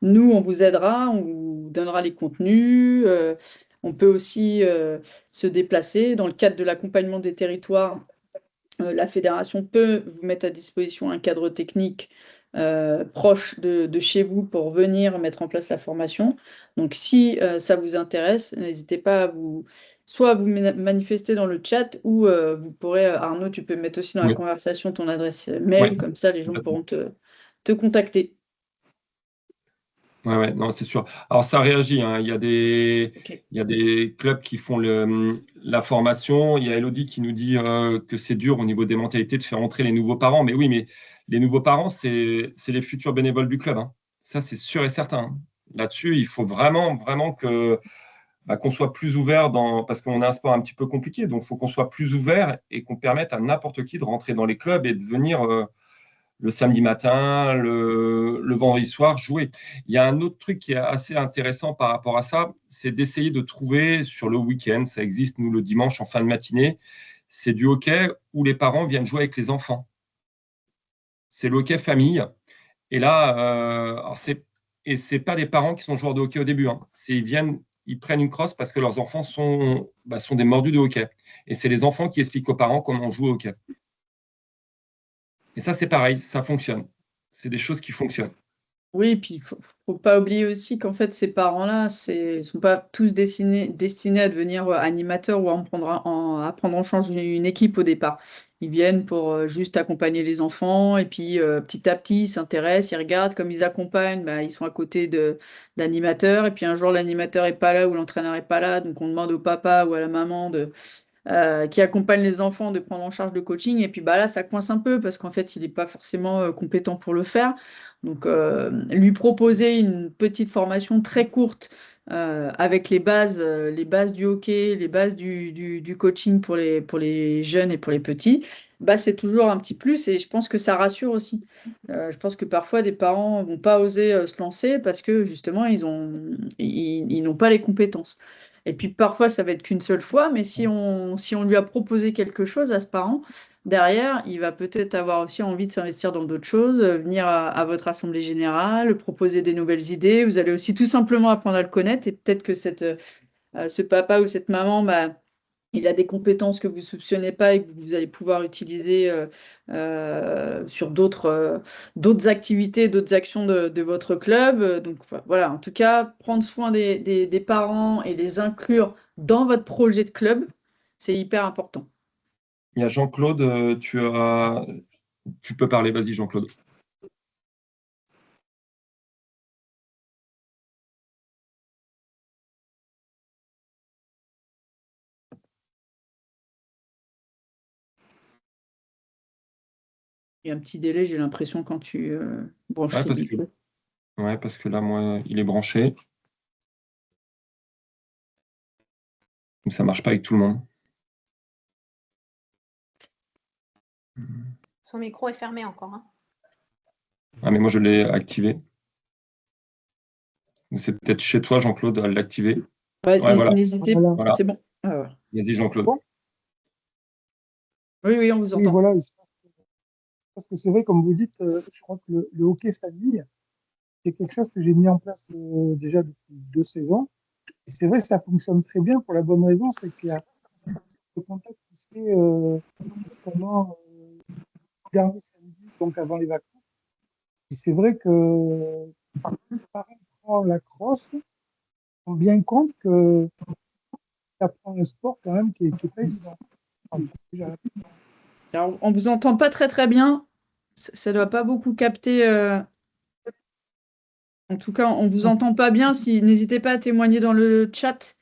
Nous, on vous aidera, on vous donnera les contenus. On peut aussi se déplacer. Dans le cadre de l'accompagnement des territoires, la fédération peut vous mettre à disposition un cadre technique proche de chez vous pour venir mettre en place la formation. Donc, si ça vous intéresse, n'hésitez pas à soit à vous manifester dans le chat ou vous pourrez, Arnaud, tu peux mettre aussi dans la conversation ton adresse mail, comme ça les gens pourront te contacter. Ouais, non, c'est sûr. Alors, ça réagit, hein. Il y a des clubs qui font la formation. Il y a Elodie qui nous dit que c'est dur au niveau des mentalités de faire entrer les nouveaux parents. Mais oui, mais les nouveaux parents, c'est les futurs bénévoles du club, hein. Ça, c'est sûr et certain, hein. Là-dessus, il faut vraiment qu'on soit plus ouvert parce qu'on a un sport un petit peu compliqué. Donc, il faut qu'on soit plus ouvert et qu'on permette à n'importe qui de rentrer dans les clubs et de venir le samedi matin, le vendredi soir, jouer. Il y a un autre truc qui est assez intéressant par rapport à ça, c'est d'essayer de trouver sur le week-end, ça existe, nous, le dimanche en fin de matinée, c'est du hockey où les parents viennent jouer avec les enfants. C'est le hockey famille. Et là, c'est pas des parents qui sont joueurs de hockey au début, hein. Ils prennent une crosse parce que leurs enfants sont des mordus de hockey. Et c'est les enfants qui expliquent aux parents comment on joue au hockey. Et ça, c'est pareil, ça fonctionne. C'est des choses qui fonctionnent. Oui, et puis il ne faut pas oublier aussi qu'en fait, ces parents-là, ne sont pas tous destinés à devenir animateurs ou à prendre en charge une équipe au départ. Ils viennent pour juste accompagner les enfants et puis petit à petit, ils s'intéressent, ils regardent, comme ils accompagnent, ils sont à côté d'animateurs. Et puis un jour, l'animateur n'est pas là ou l'entraîneur n'est pas là, donc on demande au papa ou à la maman qui accompagne les enfants de prendre en charge le coaching. Et puis là, ça coince un peu parce qu'en fait, il n'est pas forcément compétent pour le faire. Donc, lui proposer une petite formation très courte avec les bases du hockey, les bases du coaching pour les jeunes et pour les petits, c'est toujours un petit plus et je pense que ça rassure aussi. Je pense que parfois, des parents ne vont pas oser se lancer parce que justement, ils n'ont pas les compétences. Et puis parfois, ça va être qu'une seule fois, mais si on lui a proposé quelque chose à ce parent, derrière, il va peut-être avoir aussi envie de s'investir dans d'autres choses, venir à votre assemblée générale, proposer des nouvelles idées. Vous allez aussi tout simplement apprendre à le connaître et peut-être que ce papa ou cette maman, il a des compétences que vous ne soupçonnez pas et que vous allez pouvoir utiliser sur d'autres activités, d'autres actions de votre club. Donc voilà, en tout cas, prendre soin des parents et les inclure dans votre projet de club, c'est hyper important. Il y a Jean-Claude, tu peux parler, vas-y Jean-Claude. Il y a un petit délai, j'ai l'impression, quand tu branches les micros. Ouais, parce que là, moi, il est branché. Donc, ça ne marche pas avec tout le monde. Son micro est fermé encore, hein. Ah, mais moi, je l'ai activé. C'est peut-être chez toi, Jean-Claude, à l'activer. Ouais, voilà. N'hésitez pas, voilà. C'est bon. Ah, ouais. Vas-y, Jean-Claude. Oui, on vous entend. Oui, voilà. Parce que c'est vrai, comme vous dites, je crois que le hockey famille, c'est quelque chose que j'ai mis en place déjà depuis 2 saisons. Et c'est vrai que ça fonctionne très bien pour la bonne raison, c'est qu'il y a le contact qui se fait pendant le dernier samedi, donc avant les vacances. Et c'est vrai que les parents prend la crosse, on rend bien compte que ça prend un sport quand même qui est pas évident. Alors, on ne vous entend pas très très bien. Ça ne doit pas beaucoup capter. En tout cas, on ne vous entend pas bien. N'hésitez pas à témoigner dans le chat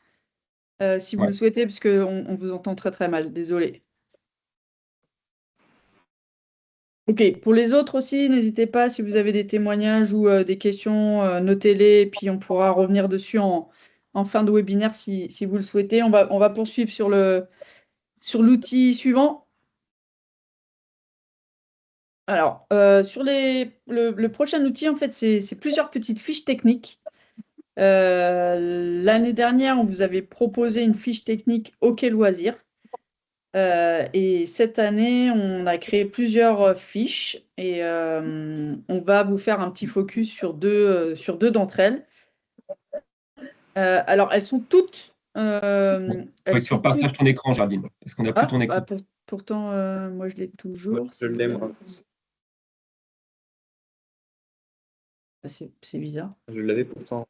si vous le souhaitez, puisqu'on vous entend très très mal. Désolé. Ok, pour les autres aussi, n'hésitez pas si vous avez des témoignages ou des questions, notez-les et puis on pourra revenir dessus en en fin de webinaire si vous le souhaitez. On va poursuivre sur l'outil suivant. Alors, sur le prochain outil, en fait, c'est plusieurs petites fiches techniques. L'année dernière, on vous avait proposé une fiche technique hockey loisir. Et cette année, on a créé plusieurs fiches et on va vous faire un petit focus sur deux d'entre elles. Alors, elles sont toutes. Faut que tu repartages ton écran, Géraldine, parce qu'on n'a plus ton écran. Pourtant, moi, je l'ai toujours. Je l'ai, moi. C'est bizarre. Je l'avais pourtant.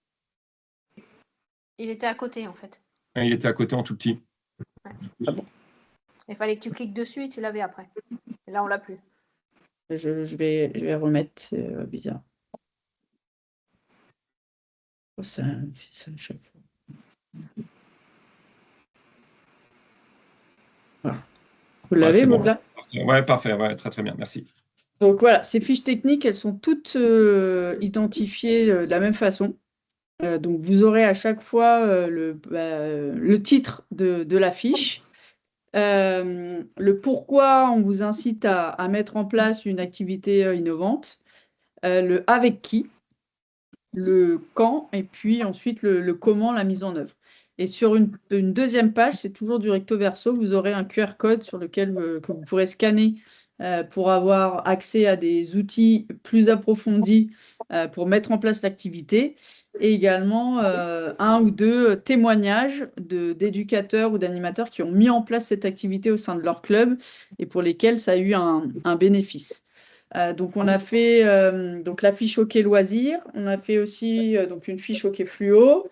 Il était à côté, en fait. Il était à côté en tout petit. Ouais. Ah bon. Il fallait que tu cliques dessus et tu l'avais après. Et là, on l'a plus. Je vais remettre. C'est bizarre. Oh, ça fait ça à chaque fois. Voilà. Vous l'avez, bon. là ? Ouais, parfait. Ouais, très, très bien. Merci. Donc voilà, ces fiches techniques, elles sont toutes identifiées de la même façon. Donc vous aurez à chaque fois le titre de la fiche, le pourquoi on vous incite à mettre en place une activité innovante, le avec qui, le quand, et puis ensuite le comment, la mise en œuvre. Et sur une deuxième page, c'est toujours du recto verso, vous aurez un QR code sur lequel que vous pourrez scanner pour avoir accès à des outils plus approfondis pour mettre en place l'activité, et également un ou deux témoignages d'éducateurs ou d'animateurs qui ont mis en place cette activité au sein de leur club et pour lesquels ça a eu un bénéfice. Donc on a fait donc la fiche hockey loisir, on a fait aussi donc une fiche hockey fluo,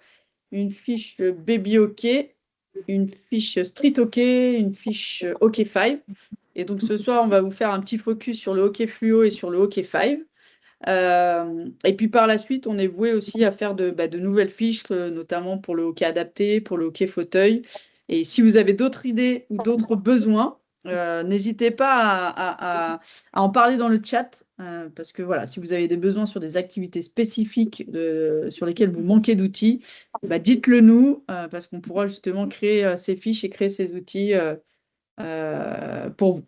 une fiche baby hockey, une fiche street hockey, une fiche hockey 5. Et donc ce soir, on va vous faire un petit focus sur le hockey fluo et sur le hockey 5. Et puis par la suite, on est voué aussi à faire de nouvelles fiches, notamment pour le hockey adapté, pour le hockey fauteuil. Et si vous avez d'autres idées ou d'autres besoins, n'hésitez pas à en parler dans le chat, parce que voilà, si vous avez des besoins sur des activités spécifiques sur lesquelles vous manquez d'outils, dites-le nous, parce qu'on pourra justement créer ces fiches et créer ces outils pour vous.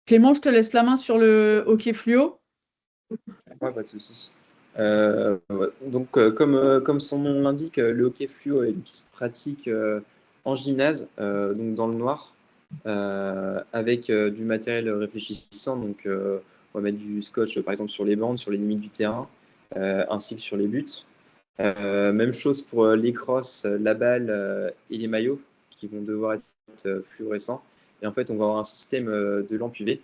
Clément, je te laisse la main sur le hockey fluo. Ouais, pas de souci. Ouais. Donc, comme son nom l'indique, le hockey fluo qui se pratique en gymnase, donc dans le noir, avec du matériel réfléchissant. Donc, on va mettre du scotch, par exemple, sur les bandes, sur les limites du terrain, ainsi que sur les buts. Même chose pour les crosses, la balle et les maillots, qui vont devoir être fluorescents. Et en fait, on va avoir un système de lampes UV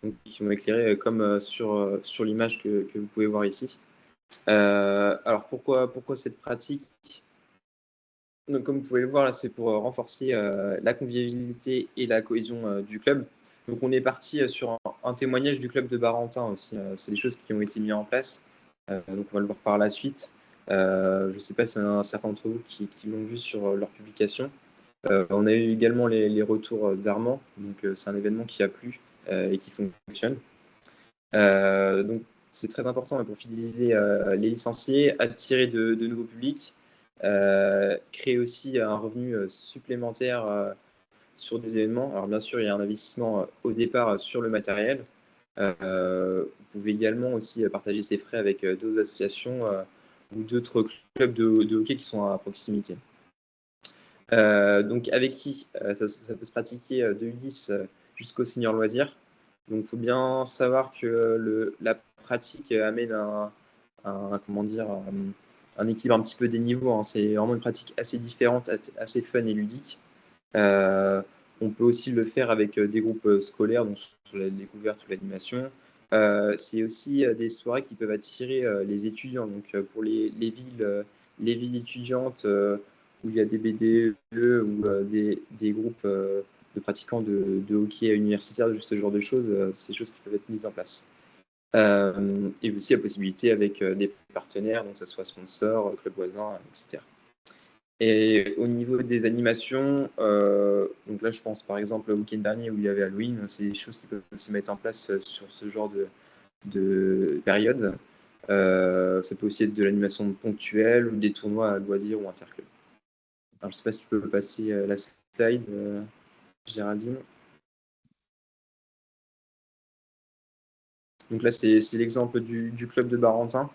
donc, qui vont éclairer comme sur l'image que vous pouvez voir ici. Alors pourquoi cette pratique? Donc, comme vous pouvez le voir, là, c'est pour renforcer la convivialité et la cohésion du club. Donc on est parti sur un témoignage du club de Barentin aussi. C'est des choses qui ont été mises en place. Donc on va le voir par la suite. Je ne sais pas s'il y en a un certain d'entre vous qui l'ont vu sur leur publication. On a eu également les retours d'Armand. Donc c'est un événement qui a plu et qui fonctionne. Donc c'est très important pour fidéliser les licenciés, attirer de nouveaux publics, créer aussi un revenu supplémentaire sur des événements. Alors bien sûr, il y a un investissement au départ sur le matériel. Vous pouvez également aussi partager ces frais avec d'autres associations ou d'autres clubs de hockey qui sont à proximité. Donc avec qui ça peut se pratiquer de U10 jusqu'au senior loisir. Donc il faut bien savoir que la pratique amène un équilibre un petit peu des niveaux. Hein. C'est vraiment une pratique assez différente, assez fun et ludique. On peut aussi le faire avec des groupes scolaires, donc sur la découverte ou l'animation. C'est aussi des soirées qui peuvent attirer les étudiants. Donc pour les villes étudiantes où il y a des BDE ou des groupes de pratiquants de hockey universitaire, ce genre de choses, c'est des choses qui peuvent être mises en place. Et aussi la possibilité avec des partenaires, donc que ce soit sponsors, club voisins, etc. Et au niveau des animations, donc là je pense par exemple au week-end dernier où il y avait Halloween, c'est des choses qui peuvent se mettre en place sur ce genre de période. Ça peut aussi être de l'animation ponctuelle ou des tournois à loisirs ou interclubs. Alors, je ne sais pas si tu peux passer la slide, Géraldine. Donc là, c'est l'exemple du club de Barentin.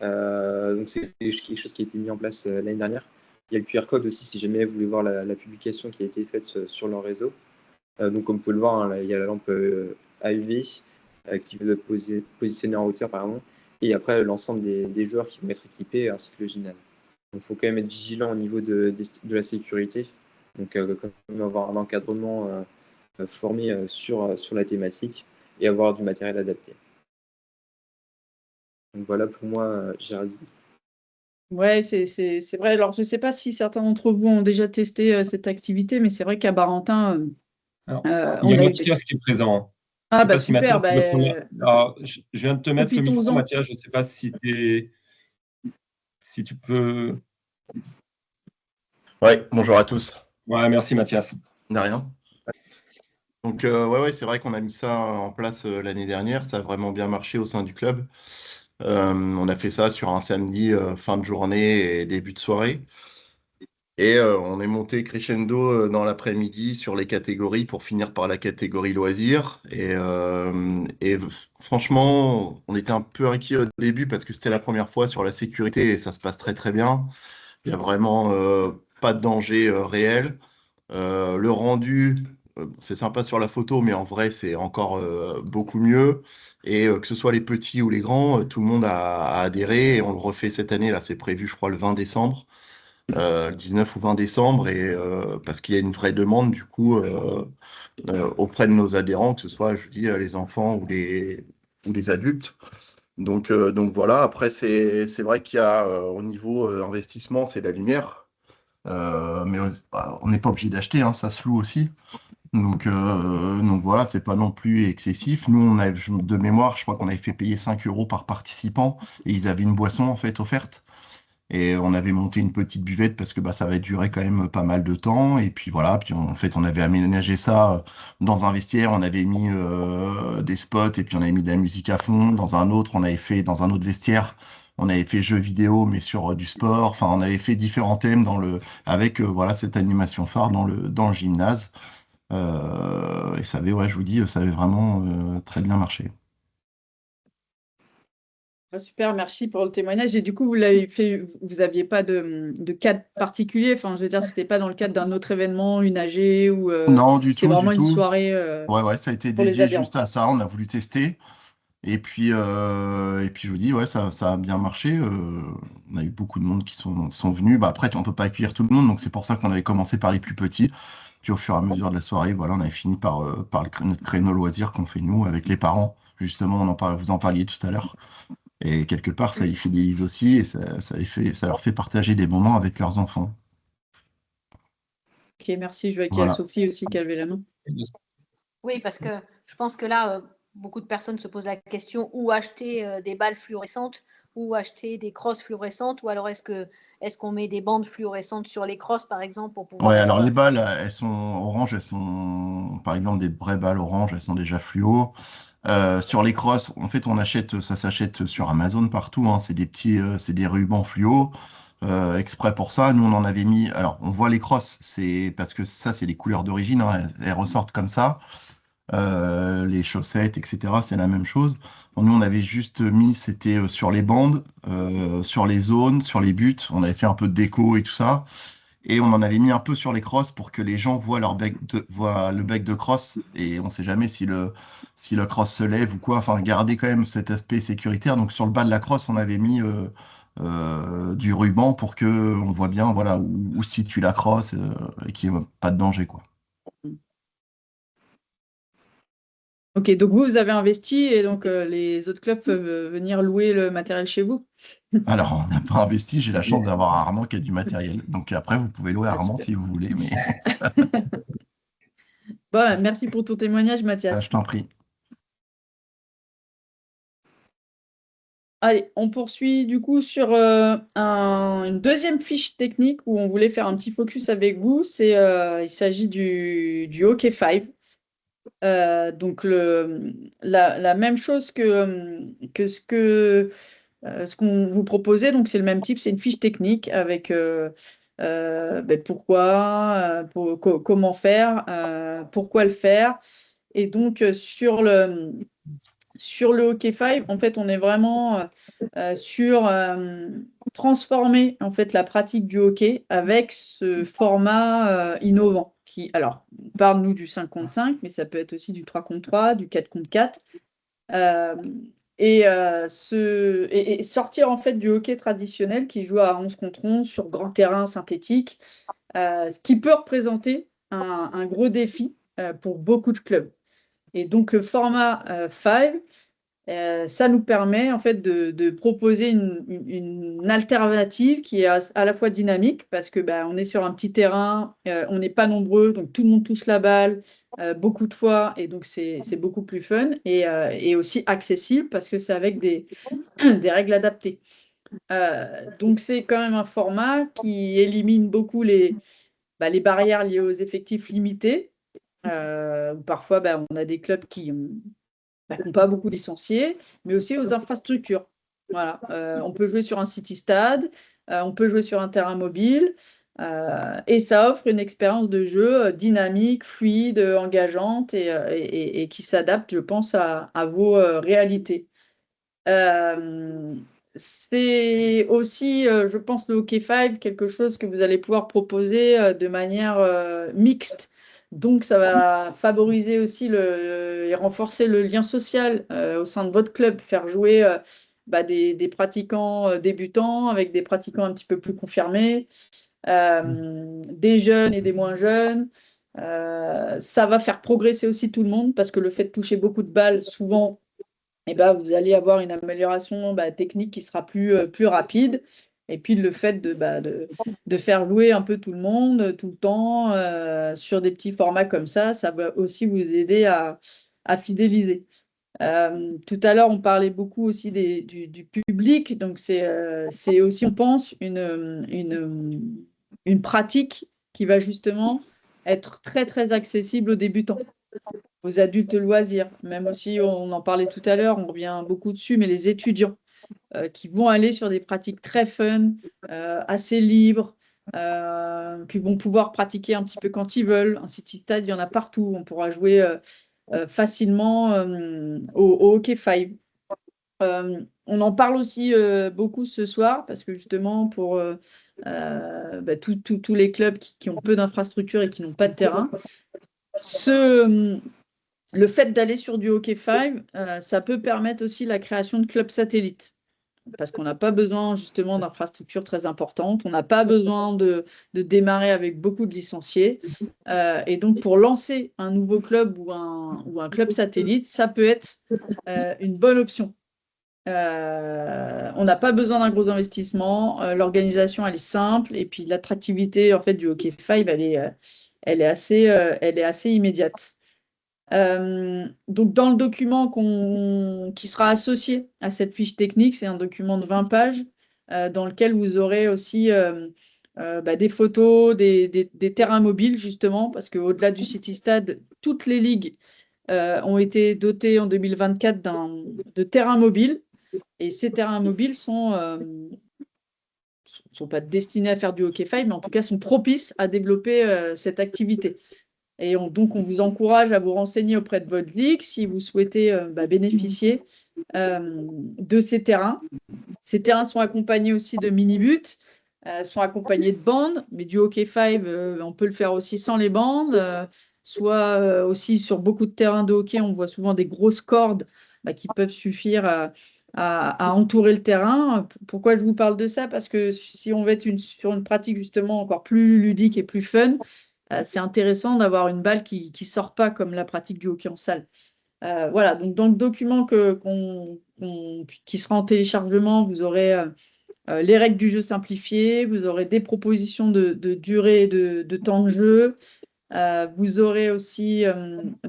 Donc c'est quelque chose qui a été mis en place l'année dernière. Il y a le QR code aussi si jamais vous voulez voir la publication qui a été faite sur leur réseau. Donc comme vous pouvez le voir, hein, là, il y a la lampe AUV qui va être positionnée en hauteur, pardon, et après l'ensemble des joueurs qui vont être équipés ainsi que le gymnase. Donc il faut quand même être vigilant au niveau de la sécurité. Donc quand même avoir un encadrement formé sur la thématique et avoir du matériel adapté. Donc voilà pour moi, Géraldine. Ouais, c'est vrai. Alors, je ne sais pas si certains d'entre vous ont déjà testé cette activité, mais c'est vrai qu'à Barentin, Alors, il y on a a eu Mathias qui est présent. Je Ah, sais bah pas si Mathias, super, tu veux prendre Alors, je viens de te mettre le micro, profitons-en. Mathias. Je ne sais pas si tu peux. Ouais, bonjour à tous. Ouais, merci Mathias. De rien. Donc, ouais, c'est vrai qu'on a mis ça en place l'année dernière. Ça a vraiment bien marché au sein du club. On a fait ça sur un samedi, fin de journée et début de soirée. Et on est monté crescendo dans l'après-midi sur les catégories pour finir par la catégorie loisirs. Et franchement, on était un peu inquiets au début parce que c'était la première fois sur la sécurité et ça se passe très très bien. Il n'y a vraiment pas de danger réel. Le rendu, c'est sympa sur la photo, mais en vrai, c'est encore beaucoup mieux. Et que ce soit les petits ou les grands, tout le monde a adhéré. Et on le refait cette année. Là, c'est prévu, je crois, le 20 décembre, le 19 ou 20 décembre. Et parce qu'il y a une vraie demande, du coup, auprès de nos adhérents, que ce soit, je dis, les enfants ou les adultes. Donc voilà. Après, c'est vrai qu'il y a, au niveau investissement, c'est la lumière. Mais on n'est pas obligé d'acheter, hein, ça se loue aussi. Donc voilà, c'est pas non plus excessif. Nous, de mémoire, je crois qu'on avait fait payer 5 € par participant et ils avaient une boisson en fait offerte. Et on avait monté une petite buvette parce que bah, ça va durer quand même pas mal de temps. Et puis voilà, puis en fait, on avait aménagé ça dans un vestiaire, on avait mis des spots et puis on avait mis de la musique à fond. Dans un autre, on avait fait dans un autre vestiaire. On avait fait jeux vidéo, mais sur du sport. Enfin, on avait fait différents thèmes avec voilà, cette animation phare dans le gymnase. Et ça avait, ouais, je vous dis, ça avait vraiment très bien marché. Ah, super, merci pour le témoignage. Et du coup, vous l'avez fait, vous n'aviez pas de cadre particulier. Enfin, je veux dire, c'était pas dans le cadre d'un autre événement, une AG ou Non, du c'était tout, du vraiment une tout. soirée Ouais, ça a été pour les dédié adhérents. juste à ça. On a voulu tester. Et puis je vous dis, ouais, ça a bien marché. On a eu beaucoup de monde qui sont venus. Bah, après, on peut pas accueillir tout le monde, donc c'est pour ça qu'on avait commencé par les plus petits. Puis au fur et à mesure de la soirée, voilà, on avait fini par notre créneau loisir qu'on fait nous avec les parents. Justement, vous en parliez tout à l'heure. Et quelque part, ça les fidélise aussi et ça leur fait partager des moments avec leurs enfants. Ok, merci. Je vois qu'il y a Voilà. Sophie aussi qui a levé la main. Oui, parce que je pense que là, beaucoup de personnes se posent la question où acheter des balles fluorescentes, ou acheter des crosses fluorescentes, ou alors est-ce qu'on met des bandes fluorescentes sur les crosses, par exemple, pour pouvoir Ouais, alors les balles, elles sont oranges, par exemple, des vraies balles oranges, elles sont déjà fluo. Sur les crosses, en fait, ça s'achète sur Amazon partout, hein, c'est des rubans fluo, exprès pour ça. Nous, on en avait mis, alors, on voit les crosses, c'est parce que ça, c'est les couleurs d'origine, hein, elles ressortent comme ça. Les chaussettes, etc., c'est la même chose. Nous, on avait juste mis, c'était sur les bandes, sur les zones, sur les buts. On avait fait un peu de déco et tout ça. Et on en avait mis un peu sur les crosses pour que les gens voient voient le bec de crosse. Et on ne sait jamais si le crosse se lève ou quoi. Enfin, garder quand même cet aspect sécuritaire. Donc, sur le bas de la crosse, on avait mis du ruban pour que on voit bien, voilà, où situe la crosse et qu'il n'y ait pas de danger, quoi. Ok, donc vous avez investi et donc les autres clubs peuvent venir louer le matériel chez vous. Alors, on n'a pas investi, j'ai la chance d'avoir Armand qui a du matériel. Donc après, vous pouvez louer Ah, Armand super. si vous voulez, mais Bon, merci pour ton témoignage, Mathias. je t'en prie. Allez, on poursuit du coup sur une deuxième fiche technique où on voulait faire un petit focus avec vous. Il s'agit du Hockey 5. Donc la même chose que ce que ce qu'on vous proposait, donc c'est le même type, c'est une fiche technique avec pourquoi, comment faire, pourquoi le faire. Et donc sur le Hockey 5, en fait, on est vraiment sur transformer en fait la pratique du hockey avec ce format innovant. Alors, on parle nous du 5 contre 5, mais ça peut être aussi du 3 contre 3, du 4 contre 4. Et sortir en fait du hockey traditionnel qui joue à 11 contre 11 sur grand terrain synthétique, ce qui peut représenter un gros défi pour beaucoup de clubs. Et donc le format 5, ça nous permet en fait de proposer une alternative qui est à la fois dynamique parce que on est sur un petit terrain, on n'est pas nombreux, donc tout le monde touche la balle beaucoup de fois et donc c'est beaucoup plus fun et aussi accessible parce que c'est avec des règles adaptées. Donc c'est quand même un format qui élimine beaucoup les barrières liées aux effectifs limités. Parfois, on a des clubs qui n'ont pas beaucoup licenciés, mais aussi aux infrastructures. Voilà. On peut jouer sur un city-stade, on peut jouer sur un terrain mobile, et ça offre une expérience de jeu dynamique, fluide, engageante et qui s'adapte, je pense, à vos réalités. C'est aussi, je pense, le Hockey 5, quelque chose que vous allez pouvoir proposer de manière mixte. Donc, ça va favoriser aussi et renforcer le lien social au sein de votre club, faire jouer des pratiquants débutants avec des pratiquants un petit peu plus confirmés, des jeunes et des moins jeunes. Ça va faire progresser aussi tout le monde parce que le fait de toucher beaucoup de balles, souvent, vous allez avoir une amélioration technique qui sera plus rapide. Et puis le fait de faire jouer un peu tout le monde tout le temps sur des petits formats comme ça va aussi vous aider à fidéliser. Tout à l'heure, on parlait beaucoup aussi du public. Donc c'est aussi, on pense, une pratique qui va justement être très, très accessible aux débutants, aux adultes loisirs. Même aussi, on en parlait tout à l'heure, on revient beaucoup dessus, mais les étudiants qui vont aller sur des pratiques très fun, assez libres, qui vont pouvoir pratiquer un petit peu quand ils veulent. Un city-stade, il y en a partout. On pourra jouer facilement au Hockey 5. On en parle aussi beaucoup ce soir parce que justement pour tous les clubs qui ont peu d'infrastructures et qui n'ont pas de terrain, le fait d'aller sur du Hockey 5, ça peut permettre aussi la création de clubs satellites. Parce qu'on n'a pas besoin justement d'infrastructures très importantes, on n'a pas besoin de démarrer avec beaucoup de licenciés. Et donc pour lancer un nouveau club ou un club satellite, ça peut être une bonne option. On n'a pas besoin d'un gros investissement, l'organisation elle est simple et puis l'attractivité en fait du Hockey 5 elle est assez immédiate. Donc, dans le document qui sera associé à cette fiche technique, c'est un document de 20 pages dans lequel vous aurez aussi des photos, des terrains mobiles, justement, parce qu'au-delà du City Stade, toutes les ligues ont été dotées en 2024 de terrains mobiles. Et ces terrains mobiles sont pas destinés à faire du Hockey 5, mais en tout cas sont propices à développer cette activité. Et donc, on vous encourage à vous renseigner auprès de votre ligue si vous souhaitez bénéficier de ces terrains. Ces terrains sont accompagnés aussi de mini-buts, sont accompagnés de bandes, mais du Hockey 5, on peut le faire aussi sans les bandes, soit aussi sur beaucoup de terrains de hockey, on voit souvent des grosses cordes qui peuvent suffire à entourer le terrain. Pourquoi je vous parle de ça? Parce que si on veut être sur une pratique justement encore plus ludique et plus fun, c'est intéressant d'avoir une balle qui ne sort pas comme la pratique du hockey en salle. Voilà, donc dans le document qui sera en téléchargement, vous aurez les règles du jeu simplifiées, vous aurez des propositions de durée de temps de jeu, vous aurez aussi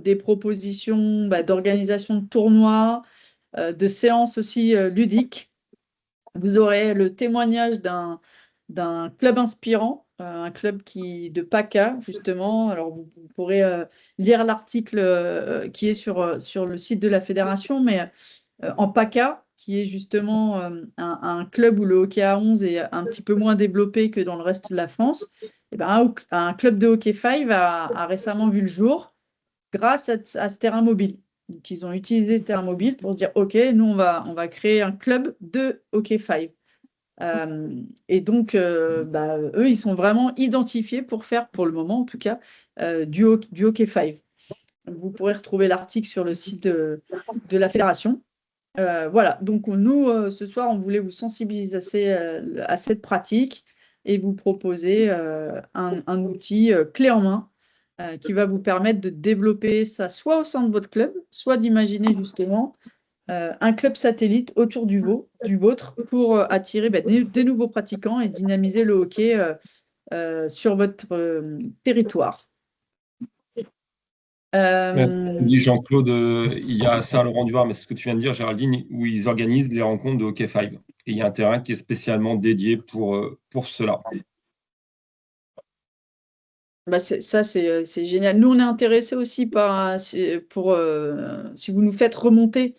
des propositions d'organisation de tournois, de séances aussi ludiques. Vous aurez le témoignage d'un club inspirant, un club de PACA, justement. Alors, vous pourrez lire l'article qui est sur le site de la fédération, mais en PACA, qui est justement un club où le hockey à 11 est un petit peu moins développé que dans le reste de la France. Et ben, un club de hockey 5 a récemment vu le jour grâce à ce terrain mobile. Donc, ils ont utilisé ce terrain mobile pour dire, OK, nous, on va créer un club de hockey 5. Et donc, eux, ils sont vraiment identifiés pour faire, pour le moment en tout cas, du hockey 5. Vous pourrez retrouver l'article sur le site de la fédération. Voilà, donc nous, ce soir, on voulait vous sensibiliser à cette pratique et vous proposer un outil clé en main qui va vous permettre de développer ça soit au sein de votre club, soit d'imaginer justement un club satellite autour du vôtre pour attirer des nouveaux pratiquants et dynamiser le hockey sur votre territoire. Merci. Dit Jean-Claude, il y a Saint-Laurent-du-Var, mais c'est ce que tu viens de dire, Géraldine, où ils organisent les rencontres de hockey 5. Et il y a un terrain qui est spécialement dédié pour cela. C'est génial. Nous, on est intéressés aussi par, si vous nous faites remonter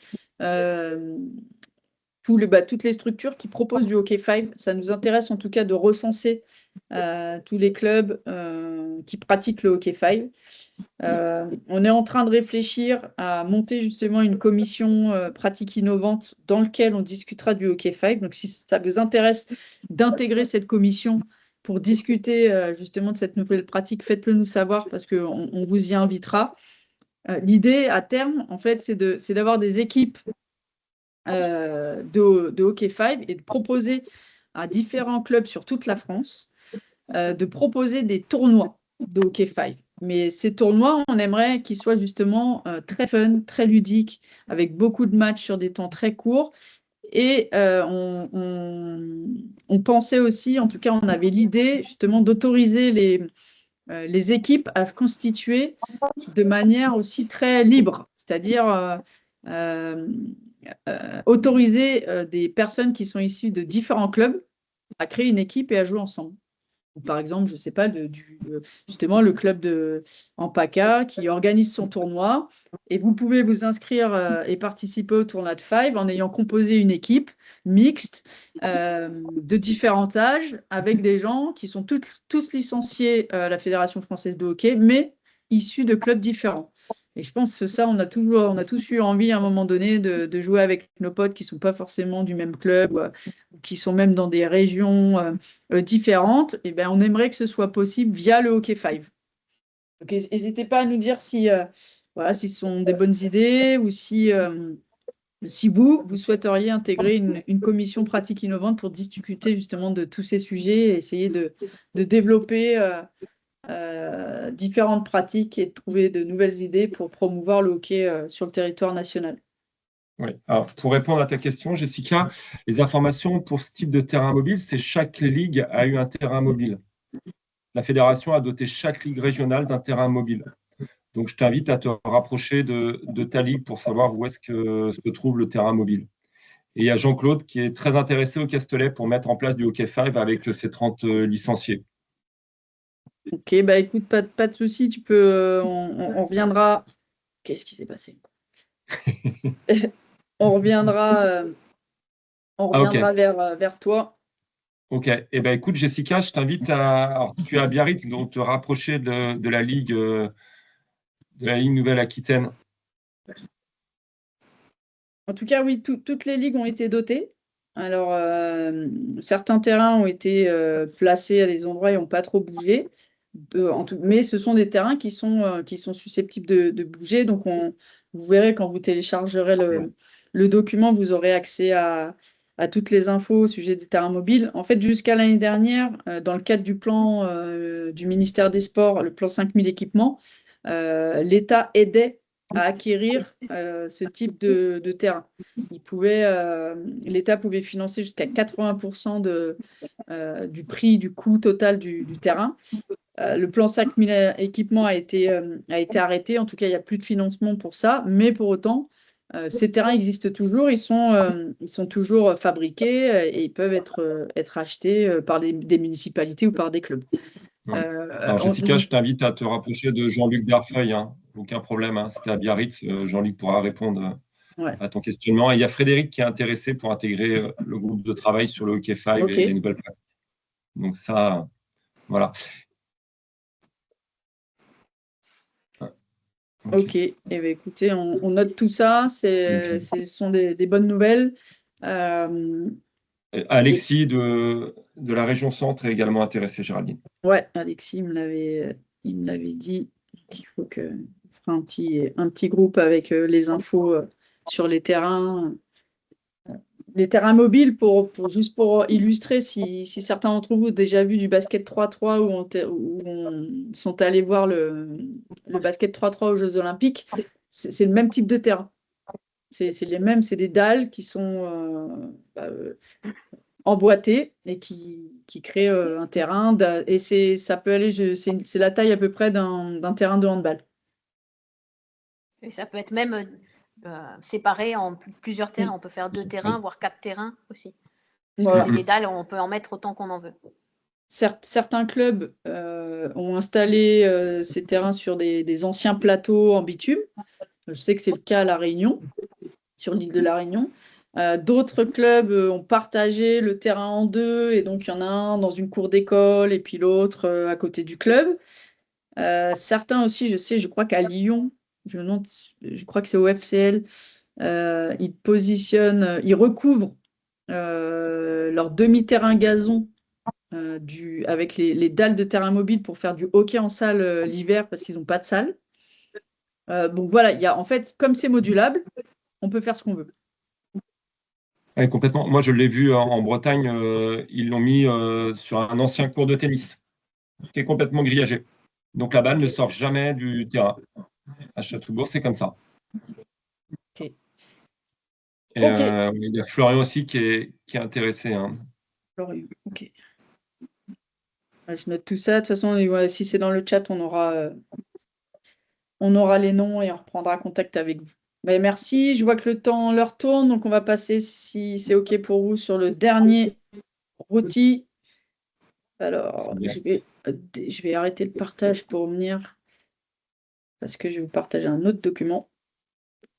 toutes les structures qui proposent du hockey 5. Ça nous intéresse en tout cas de recenser tous les clubs qui pratiquent le hockey 5. On est en train de réfléchir à monter justement une commission pratique innovante dans laquelle on discutera du hockey 5. Donc, si ça vous intéresse d'intégrer cette commission pour discuter justement de cette nouvelle pratique, faites-le nous savoir parce qu'on vous y invitera. L'idée à terme, en fait, c'est d'avoir des équipes de hockey 5 et de proposer à différents clubs sur toute la France de proposer des tournois de hockey 5. Mais ces tournois, on aimerait qu'ils soient justement très fun, très ludiques, avec beaucoup de matchs sur des temps très courts. Et on pensait aussi, en tout cas, on avait l'idée justement d'autoriser les équipes à se constituer de manière aussi très libre, c'est-à-dire autoriser des personnes qui sont issues de différents clubs à créer une équipe et à jouer ensemble. Par exemple, je ne sais pas, justement le club en PACA qui organise son tournoi et vous pouvez vous inscrire et participer au tournoi de 5 en ayant composé une équipe mixte de différents âges avec des gens qui sont tous licenciés à la Fédération française de hockey mais issus de clubs différents. Et je pense que ça, on a tous eu envie à un moment donné de jouer avec nos potes qui ne sont pas forcément du même club ou qui sont même dans des régions différentes. Et ben, on aimerait que ce soit possible via le hockey 5. Donc, n'hésitez pas à nous dire si ce sont des bonnes idées ou si vous souhaiteriez intégrer une commission pratique innovante pour discuter justement de tous ces sujets et essayer de développer différentes pratiques et de trouver de nouvelles idées pour promouvoir le hockey sur le territoire national. Oui. Alors, pour répondre à ta question, Jessica, les informations pour ce type de terrain mobile, c'est chaque ligue a eu un terrain mobile. La fédération a doté chaque ligue régionale d'un terrain mobile. Donc, je t'invite à te rapprocher de ta ligue pour savoir où est-ce que se trouve le terrain mobile. Et il y a Jean-Claude qui est très intéressé au Castellet pour mettre en place du hockey 5 avec ses 30 licenciés. Ok, bah écoute, pas de souci, tu peux, on reviendra. Qu'est-ce qui s'est passé? On reviendra Okay. vers toi. Ok. Eh ben, écoute, Jessica, je t'invite alors, tu es à Biarritz, donc te rapprocher de la Ligue Nouvelle-Aquitaine. En tout cas, oui, toutes les ligues ont été dotées. Alors, certains terrains ont été placés à des endroits et n'ont pas trop bougé. Mais ce sont des terrains qui sont susceptibles de bouger. Donc, vous verrez quand vous téléchargerez le document, vous aurez accès à toutes les infos au sujet des terrains mobiles. En fait, jusqu'à l'année dernière, dans le cadre du plan du ministère des Sports, le plan 5000 équipements, l'État aidait à acquérir ce type de terrain. L'État pouvait financer jusqu'à 80% du prix, du coût total du terrain. Le plan 5000 équipements a été arrêté. En tout cas, il n'y a plus de financement pour ça. Mais pour autant, ces terrains existent toujours. Ils sont toujours fabriqués et ils peuvent être achetés par des municipalités ou par des clubs. Alors, Jessica, je t'invite à te rapprocher de Jean-Luc Darfeuille. Aucun problème. C'était à Biarritz. Jean-Luc pourra répondre à ton questionnement. Et il y a Frédéric qui est intéressé pour intégrer le groupe de travail sur le Hockey 5 et les nouvelles pratiques. Donc ça, voilà. Ok, eh bien, écoutez, on note tout ça, ce sont des bonnes nouvelles. Alexis de la région centre est également intéressé, Géraldine. Ouais, Alexis il me l'avait dit qu'il faut qu'on fera un petit groupe avec les infos sur les terrains mobiles juste pour illustrer si certains d'entre vous ont déjà vu du basket 3-3 où on sont allés voir le basket 3-3 aux Jeux Olympiques. C'est le même type de terrain. C'est les mêmes, c'est des dalles qui sont emboîtées et qui créent un terrain. Et ça peut aller, c'est la taille à peu près d'un terrain de handball. Et ça peut être même séparé en plusieurs terrains. On peut faire 2 terrains, voire 4 terrains aussi. Parce que c'est des dalles, on peut en mettre autant qu'on en veut. Certains clubs ont installé ces terrains sur des anciens plateaux en bitume. Je sais que c'est le cas à La Réunion, sur l'île de La Réunion. D'autres clubs ont partagé le terrain en 2, et donc il y en a un dans une cour d'école et puis l'autre à côté du club. Certains aussi, je crois qu'à Lyon, je crois que c'est au FCL, ils recouvrent leur demi-terrain gazon avec les dalles de terrain mobile pour faire du hockey en salle l'hiver parce qu'ils n'ont pas de salle. Donc voilà, en fait, comme c'est modulable, on peut faire ce qu'on veut. Oui, complètement. Moi, je l'ai vu en Bretagne, ils l'ont mis sur un ancien court de tennis qui est complètement grillagé. Donc la balle ne sort jamais du terrain. À Châteaubourg, c'est comme ça. Ok. Et il y a Florian aussi qui est intéressé. Hein. Florian, ok. Je note tout ça. De toute façon, si c'est dans le chat, on aura les noms et on reprendra contact avec vous. Ben, merci. Je vois que l'heure tourne, donc on va passer, si c'est OK pour vous, sur le dernier rôti. Alors, je vais arrêter le partage pour venir, parce que je vais vous partager un autre document.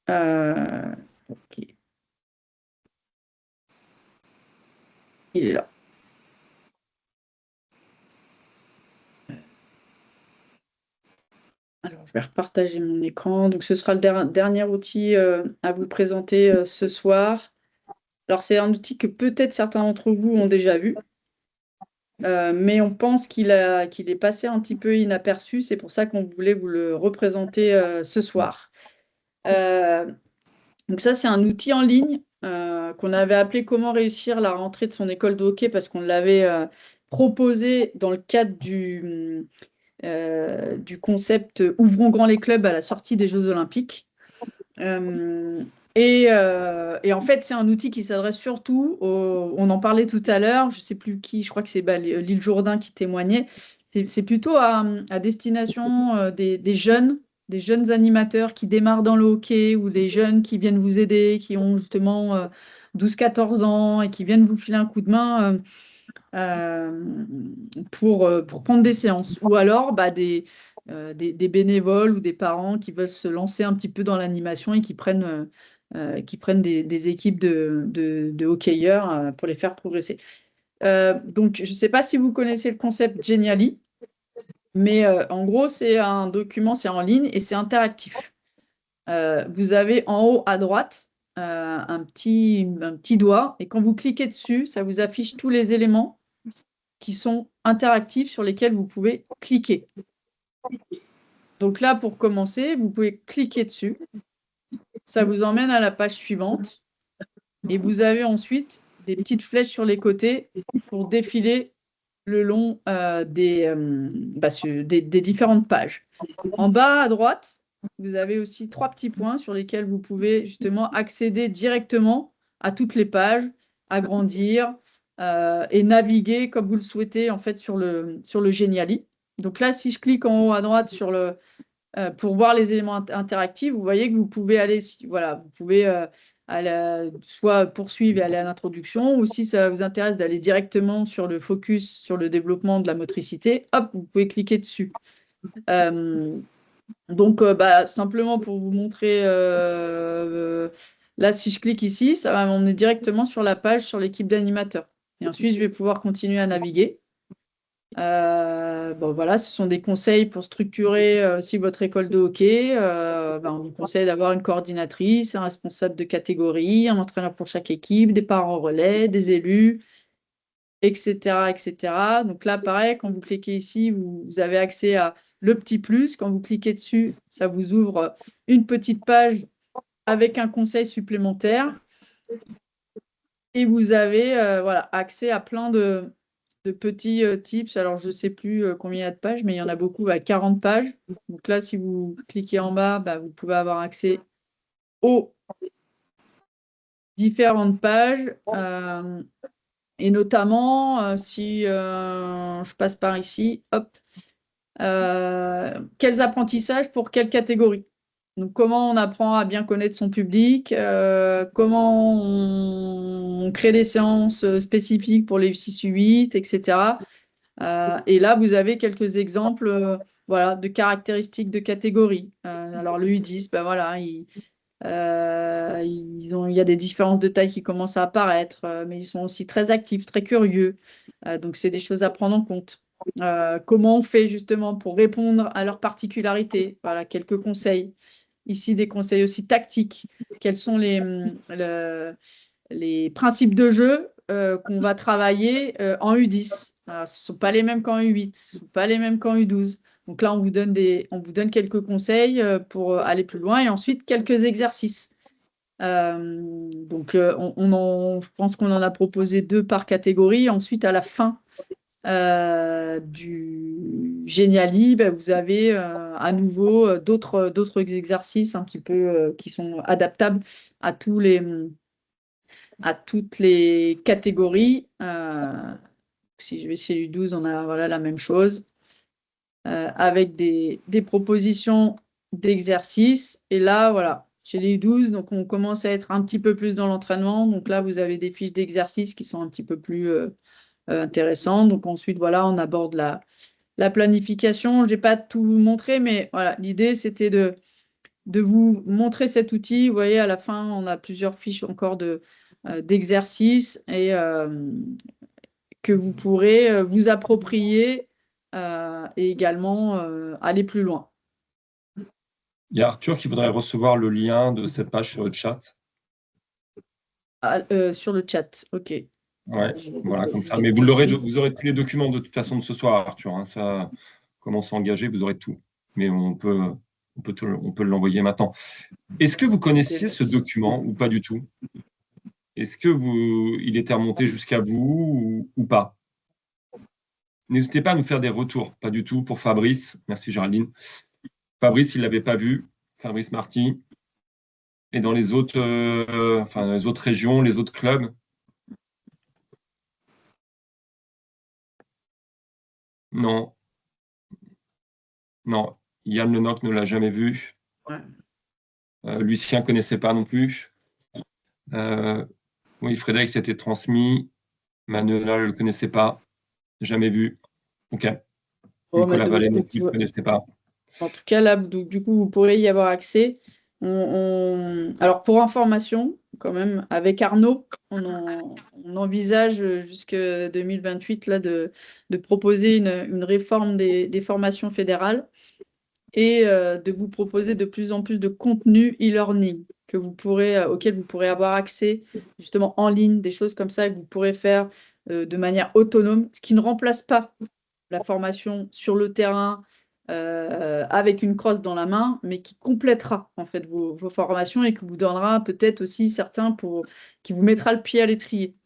OK. Il est là. Alors, je vais repartager mon écran. Donc, ce sera le dernier outil à vous présenter ce soir. Alors, c'est un outil que peut-être certains d'entre vous ont déjà vu, mais on pense qu'il est passé un petit peu inaperçu. C'est pour ça qu'on voulait vous le représenter ce soir. Donc ça, c'est un outil en ligne qu'on avait appelé « Comment réussir la rentrée de son école de hockey » parce qu'on l'avait proposé dans le cadre du concept « Ouvrons grand les clubs » à la sortie des Jeux Olympiques. Et en fait, c'est un outil qui s'adresse surtout on en parlait tout à l'heure, je ne sais plus qui, je crois que c'est Lille Jourdain qui témoignait, c'est plutôt à destination des jeunes animateurs qui démarrent dans le hockey ou des jeunes qui viennent vous aider, qui ont justement 12-14 ans et qui viennent vous filer un coup de main pour prendre des séances. Ou alors des bénévoles ou des parents qui veulent se lancer un petit peu dans l'animation et qui prennent des équipes de hockeyeurs pour les faire progresser. Donc, je ne sais pas si vous connaissez le concept Geniali, mais en gros, c'est un document, c'est en ligne et c'est interactif. Vous avez en haut à droite un petit doigt, et quand vous cliquez dessus, ça vous affiche tous les éléments qui sont interactifs sur lesquels vous pouvez cliquer. Donc là, pour commencer, vous pouvez cliquer dessus. Ça vous emmène à la page suivante. Et vous avez ensuite des petites flèches sur les côtés pour défiler le long des différentes pages. En bas à droite, vous avez aussi 3 petits points sur lesquels vous pouvez justement accéder directement à toutes les pages, agrandir et naviguer comme vous le souhaitez en fait sur le Geniali. Donc là, si je clique en haut à droite pour voir les éléments interactifs, vous voyez que vous pouvez aller, vous pouvez soit poursuivre et aller à l'introduction, ou si ça vous intéresse d'aller directement sur le focus, sur le développement de la motricité, hop, vous pouvez cliquer dessus. Donc, simplement pour vous montrer Là, si je clique ici, ça va m'emmener directement sur la page sur l'équipe d'animateurs. Et ensuite, je vais pouvoir continuer à naviguer. Bon, voilà, ce sont des conseils pour structurer aussi votre école de hockey. On vous conseille d'avoir une coordinatrice, un responsable de catégorie, un entraîneur pour chaque équipe, des parents relais, des élus, etc., etc. Donc là, pareil, quand vous cliquez ici, vous avez accès à le petit plus. Quand vous cliquez dessus, ça vous ouvre une petite page avec un conseil supplémentaire. Et vous avez voilà, accès à plein de petits tips. Alors, je ne sais plus combien il y a de pages, mais il y en a beaucoup, 40 pages. Donc là, si vous cliquez en bas, vous pouvez avoir accès aux différentes pages. Et notamment, si je passe par ici, hop, quels apprentissages pour quelle catégorie? Donc, comment on apprend à bien connaître son public, comment on crée des séances spécifiques pour les U6, U8, etc. Et là, vous avez quelques exemples voilà, de caractéristiques de catégories. Alors, le U10, voilà, il y a des différences de taille qui commencent à apparaître, mais ils sont aussi très actifs, très curieux. Donc, c'est des choses à prendre en compte. Comment on fait justement pour répondre à leurs particularités? Voilà, quelques conseils. Ici, des conseils aussi tactiques. Quels sont les principes de jeu qu'on va travailler en U10? Alors, ce ne sont pas les mêmes qu'en U8, ce ne sont pas les mêmes qu'en U12. Donc là, on vous donne quelques conseils pour aller plus loin et ensuite quelques exercices. Je pense qu'on en a proposé 2 par catégorie. Ensuite, à la fin du Geniali, vous avez à nouveau d'autres exercices un petit peu qui sont adaptables à toutes les catégories. Si je vais chez U12, on a voilà, la même chose avec des propositions d'exercices. Et là, voilà, chez les U12, donc on commence à être un petit peu plus dans l'entraînement. Donc là, vous avez des fiches d'exercices qui sont un petit peu plus intéressantes. Donc ensuite, voilà, on aborde la planification. Je n'ai pas tout vous montrer, mais voilà, l'idée, c'était de vous montrer cet outil. Vous voyez, à la fin, on a plusieurs fiches encore d'exercices et que vous pourrez vous approprier et également aller plus loin. Il y a Arthur qui voudrait recevoir le lien de cette page sur le chat. Sur le chat, ok. Ouais, voilà, comme ça. Mais vous aurez tous les documents de toute façon de ce soir, Arthur. Hein. Ça, comment s'engager, vous aurez tout. Mais on peut l'envoyer maintenant. Est-ce que vous connaissiez ce document ou pas du tout? Est-ce que il était remonté jusqu'à vous ou pas? N'hésitez pas à nous faire des retours. Pas du tout pour Fabrice. Merci Géraldine. Fabrice, il ne l'avait pas vu. Fabrice Marty. Et dans les autres, les autres régions, les autres clubs? Non. Non. Yann Lenoc ne l'a jamais vu. Ouais. Lucien ne connaissait pas non plus. Oui, Frédéric s'était transmis. Manuela ne le connaissait pas. Jamais vu. OK. Nicolas Vallée non plus ne connaissait pas. En tout cas, là, du coup, vous pourrez y avoir accès. Alors, pour information, quand même, avec Arnaud, on envisage jusqu'en 2028 là, de proposer une réforme des formations fédérales et de vous proposer de plus en plus de contenu e-learning auquel vous pourrez avoir accès justement en ligne, des choses comme ça que vous pourrez faire de manière autonome, ce qui ne remplace pas la formation sur le terrain avec une crosse dans la main, mais qui complétera en fait vos formations et qui vous donnera peut-être aussi qui vous mettra le pied à l'étrier.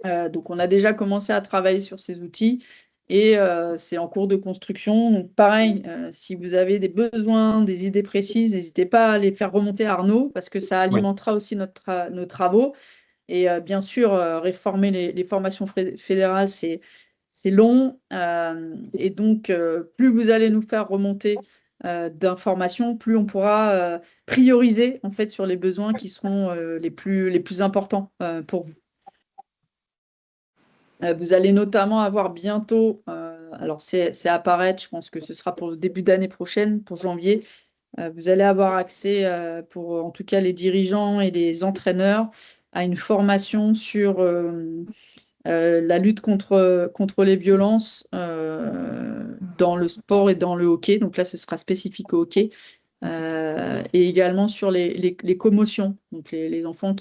Donc on a déjà commencé à travailler sur ces outils et c'est en cours de construction. Donc pareil, si vous avez des besoins, des idées précises, n'hésitez pas à les faire remonter à Arnaud parce que ça alimentera aussi nos travaux. Et bien sûr, réformer les formations fédérales, c'est long. Et donc, plus vous allez nous faire remonter d'informations, plus on pourra prioriser en fait sur les besoins qui seront les plus importants pour vous. Vous allez notamment avoir bientôt, alors c'est à apparaître, je pense que ce sera pour le début d'année prochaine, pour janvier, vous allez avoir accès, pour en tout cas les dirigeants et les entraîneurs, à une formation sur la lutte contre les violences dans le sport et dans le hockey. Donc là, ce sera spécifique au hockey. Et également sur les commotions, donc les enfants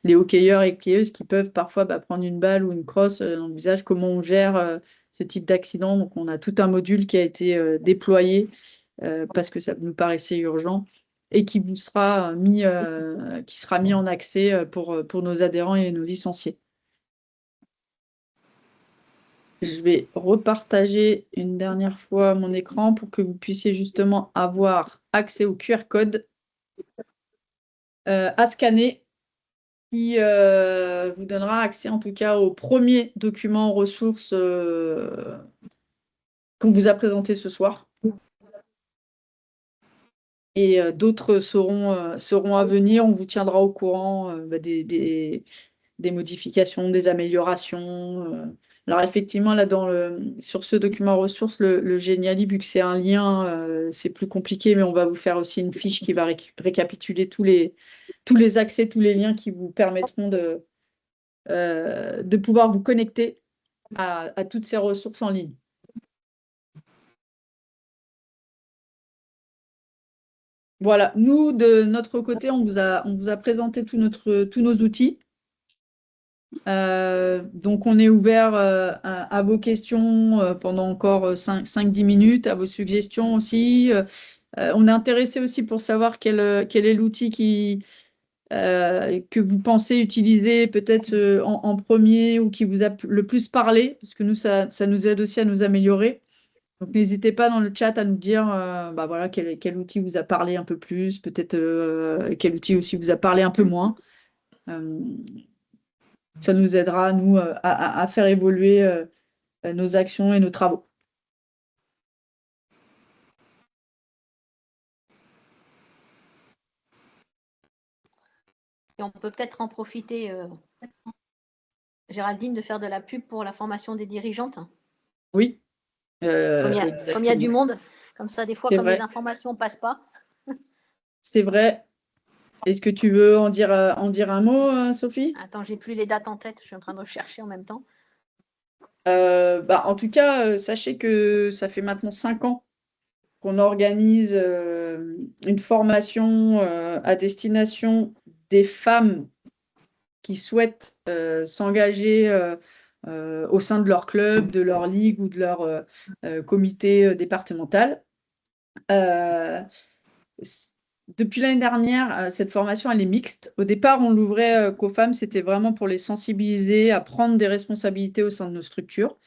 les hockeyeurs et hockeyeuses qui peuvent parfois prendre une balle ou une crosse dans le visage, comment on gère ce type d'accident. Donc on a tout un module qui a été déployé parce que ça nous paraissait urgent et qui sera mis en accès pour nos adhérents et nos licenciés. Je vais repartager une dernière fois mon écran pour que vous puissiez justement avoir accès au QR code à scanner qui vous donnera accès en tout cas au premier document ressources qu'on vous a présenté ce soir. Et d'autres seront à venir. On vous tiendra au courant des modifications, des améliorations. Alors effectivement, là, sur ce document ressources, le Geniali, vu que c'est un lien, c'est plus compliqué, mais on va vous faire aussi une fiche qui va récapituler tous les accès, tous les liens qui vous permettront de pouvoir vous connecter à toutes ces ressources en ligne. Voilà, nous, de notre côté, on vous a présenté tous nos outils. Donc, on est ouvert à vos questions pendant encore 5-10 minutes, à vos suggestions aussi. On est intéressé aussi pour savoir quel est l'outil que vous pensez utiliser peut-être en premier ou qui vous a le plus parlé, parce que nous, ça nous aide aussi à nous améliorer. Donc, n'hésitez pas dans le chat à nous dire voilà, quel outil vous a parlé un peu plus, peut-être quel outil aussi vous a parlé un peu moins. Ça nous aidera, nous, à faire évoluer nos actions et nos travaux. Et on peut peut-être en profiter, Géraldine, de faire de la pub pour la formation des dirigeantes. Oui. Comme il y a du monde, comme ça, des fois, comme les informations ne passent pas. C'est vrai. Est-ce que tu veux en dire un mot, Sophie? Attends, j'ai plus les dates en tête, je suis en train de rechercher en même temps. En tout cas, sachez que ça fait maintenant 5 ans qu'on organise une formation à destination des femmes qui souhaitent s'engager au sein de leur club, de leur ligue ou de leur comité départemental. Depuis l'année dernière, cette formation, elle est mixte. Au départ, on l'ouvrait qu'aux femmes. C'était vraiment pour les sensibiliser à prendre des responsabilités au sein de nos structures.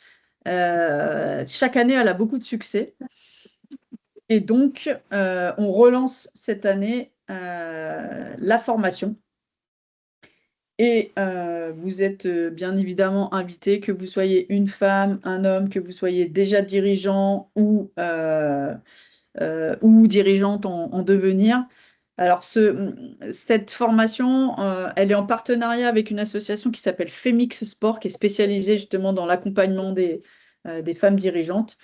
Chaque année, elle a beaucoup de succès. Et donc, on relance cette année la formation. Et vous êtes bien évidemment invité, que vous soyez une femme, un homme, que vous soyez déjà dirigeant ou dirigeante en devenir. Alors, cette formation, elle est en partenariat avec une association qui s'appelle Femix Sport, qui est spécialisée justement dans l'accompagnement des femmes dirigeantes.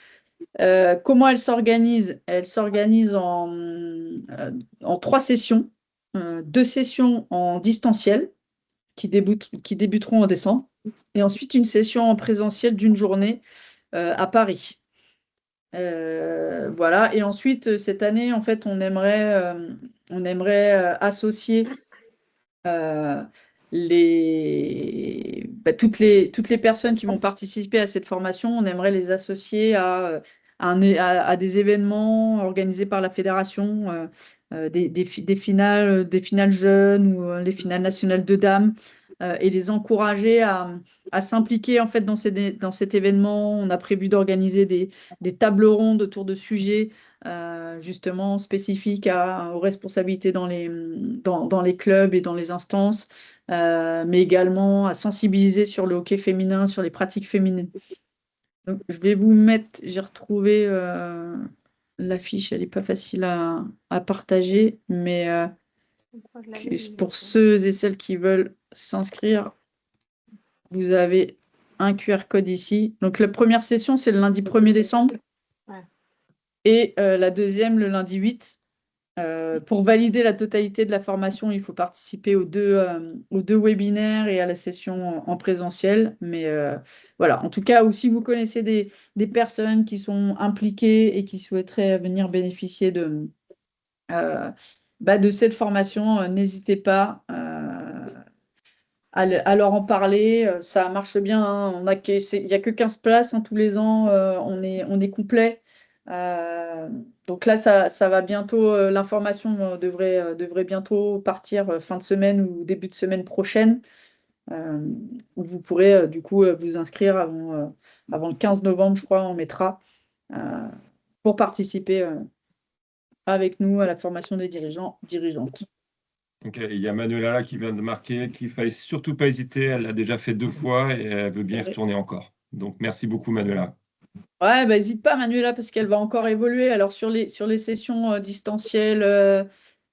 Comment elle s'organise? Elle s'organise en 3 sessions, 2 sessions en distanciel qui débuteront en décembre, et ensuite une session en présentiel d'une journée à Paris. Voilà. Et ensuite, cette année, en fait, on aimerait associer toutes les personnes qui vont participer à cette formation. On aimerait les associer à des événements organisés par la fédération, des finales jeunes ou les finales nationales de dames. Et les encourager à s'impliquer en fait dans cet événement. On a prévu d'organiser des tables rondes autour de sujets justement spécifiques aux responsabilités dans les clubs et dans les instances, mais également à sensibiliser sur le hockey féminin, sur les pratiques féminines. Donc, je vais vous mettre, j'ai retrouvé l'affiche, elle n'est pas facile à partager, mais pour ceux et celles qui veulent s'inscrire, vous avez un QR code ici. Donc, la première session, c'est le lundi 1er décembre. Ouais. Et la deuxième, le lundi 8. Pour valider la totalité de la formation, il faut participer aux deux webinaires et à la session en présentiel. Mais voilà, en tout cas, ou si vous connaissez des personnes qui sont impliquées et qui souhaiteraient venir bénéficier de cette formation, n'hésitez pas à leur en parler. Ça marche bien, hein. Il n'y a que 15 places, hein, tous les ans, on est complet. Donc là, ça va bientôt, l'information devrait bientôt partir fin de semaine ou début de semaine prochaine, où vous pourrez du coup vous inscrire avant le 15 novembre, je crois, on mettra, pour participer avec nous à la formation des dirigeantes. Ok, il y a Manuela là qui vient de marquer qu'il ne fallait surtout pas hésiter. Elle l'a déjà fait 2 fois et elle veut bien y retourner encore. Donc, merci beaucoup, Manuela. Ouais, n'hésite pas, Manuela, parce qu'elle va encore évoluer. Alors, sur les sessions distancielles,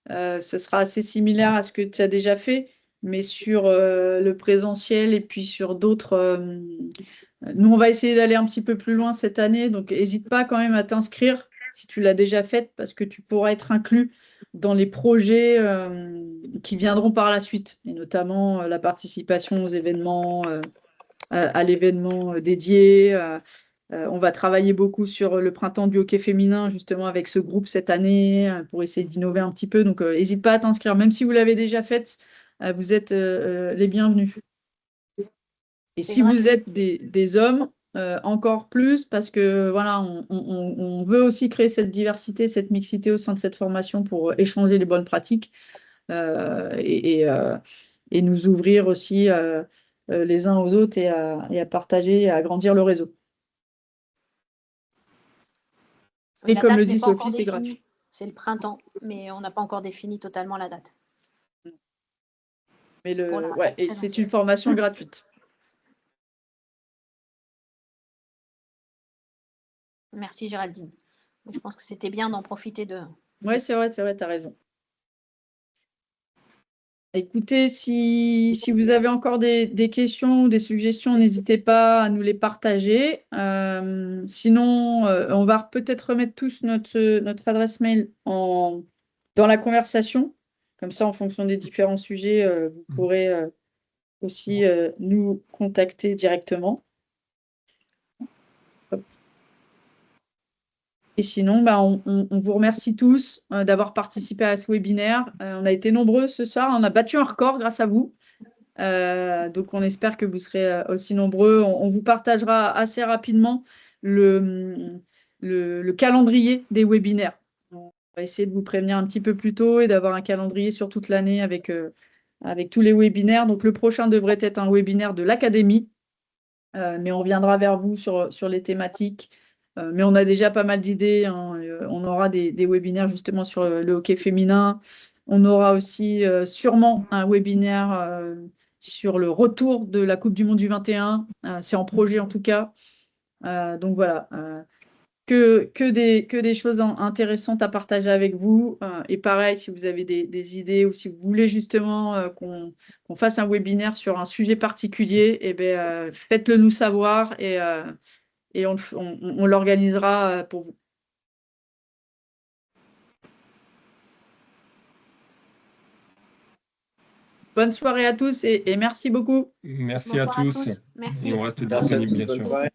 ce sera assez similaire à ce que tu as déjà fait, mais sur le présentiel et puis sur d'autres. Nous, on va essayer d'aller un petit peu plus loin cette année, donc n'hésite pas quand même à t'inscrire si tu l'as déjà faite, parce que tu pourras être inclus dans les projets qui viendront par la suite, et notamment la participation aux événements, à l'événement dédié. On va travailler beaucoup sur le printemps du hockey féminin, justement, avec ce groupe cette année, pour essayer d'innover un petit peu. Donc, n'hésite pas à t'inscrire. Même si vous l'avez déjà faite, vous êtes les bienvenus. Et si vous êtes des hommes, encore plus, parce que voilà, on veut aussi créer cette diversité, cette mixité au sein de cette formation pour échanger les bonnes pratiques et nous ouvrir aussi les uns aux autres et à partager et à agrandir le réseau. Et comme le dit Sophie, c'est gratuit. C'est le printemps, mais on n'a pas encore défini totalement la date. Mais et c'est une formation gratuite. Merci Géraldine. Je pense que c'était bien d'en profiter de. Oui, c'est vrai, tu as raison. Écoutez, si vous avez encore des questions ou des suggestions, n'hésitez pas à nous les partager. Sinon, on va peut-être remettre tous notre adresse mail dans la conversation. Comme ça, en fonction des différents sujets, vous pourrez aussi nous contacter directement. Et sinon, on vous remercie tous d'avoir participé à ce webinaire. On a été nombreux ce soir. On a battu un record grâce à vous. Donc, on espère que vous serez aussi nombreux. On vous partagera assez rapidement le calendrier des webinaires. On va essayer de vous prévenir un petit peu plus tôt et d'avoir un calendrier sur toute l'année avec tous les webinaires. Donc, le prochain devrait être un webinaire de l'Académie. Mais on reviendra vers vous sur les thématiques. Mais on a déjà pas mal d'idées, hein. On aura des webinaires justement sur le hockey féminin. On aura aussi sûrement un webinaire sur le retour de la Coupe du Monde du 21. C'est en projet en tout cas. Donc voilà, que des choses intéressantes à partager avec vous. Et pareil, si vous avez des idées ou si vous voulez justement qu'on fasse un webinaire sur un sujet particulier, eh bien, faites-le nous savoir et on l'organisera pour vous. Bonne soirée à tous et merci beaucoup. Merci à tous. Merci. Et on reste disponible, bien sûr. Bonne soirée.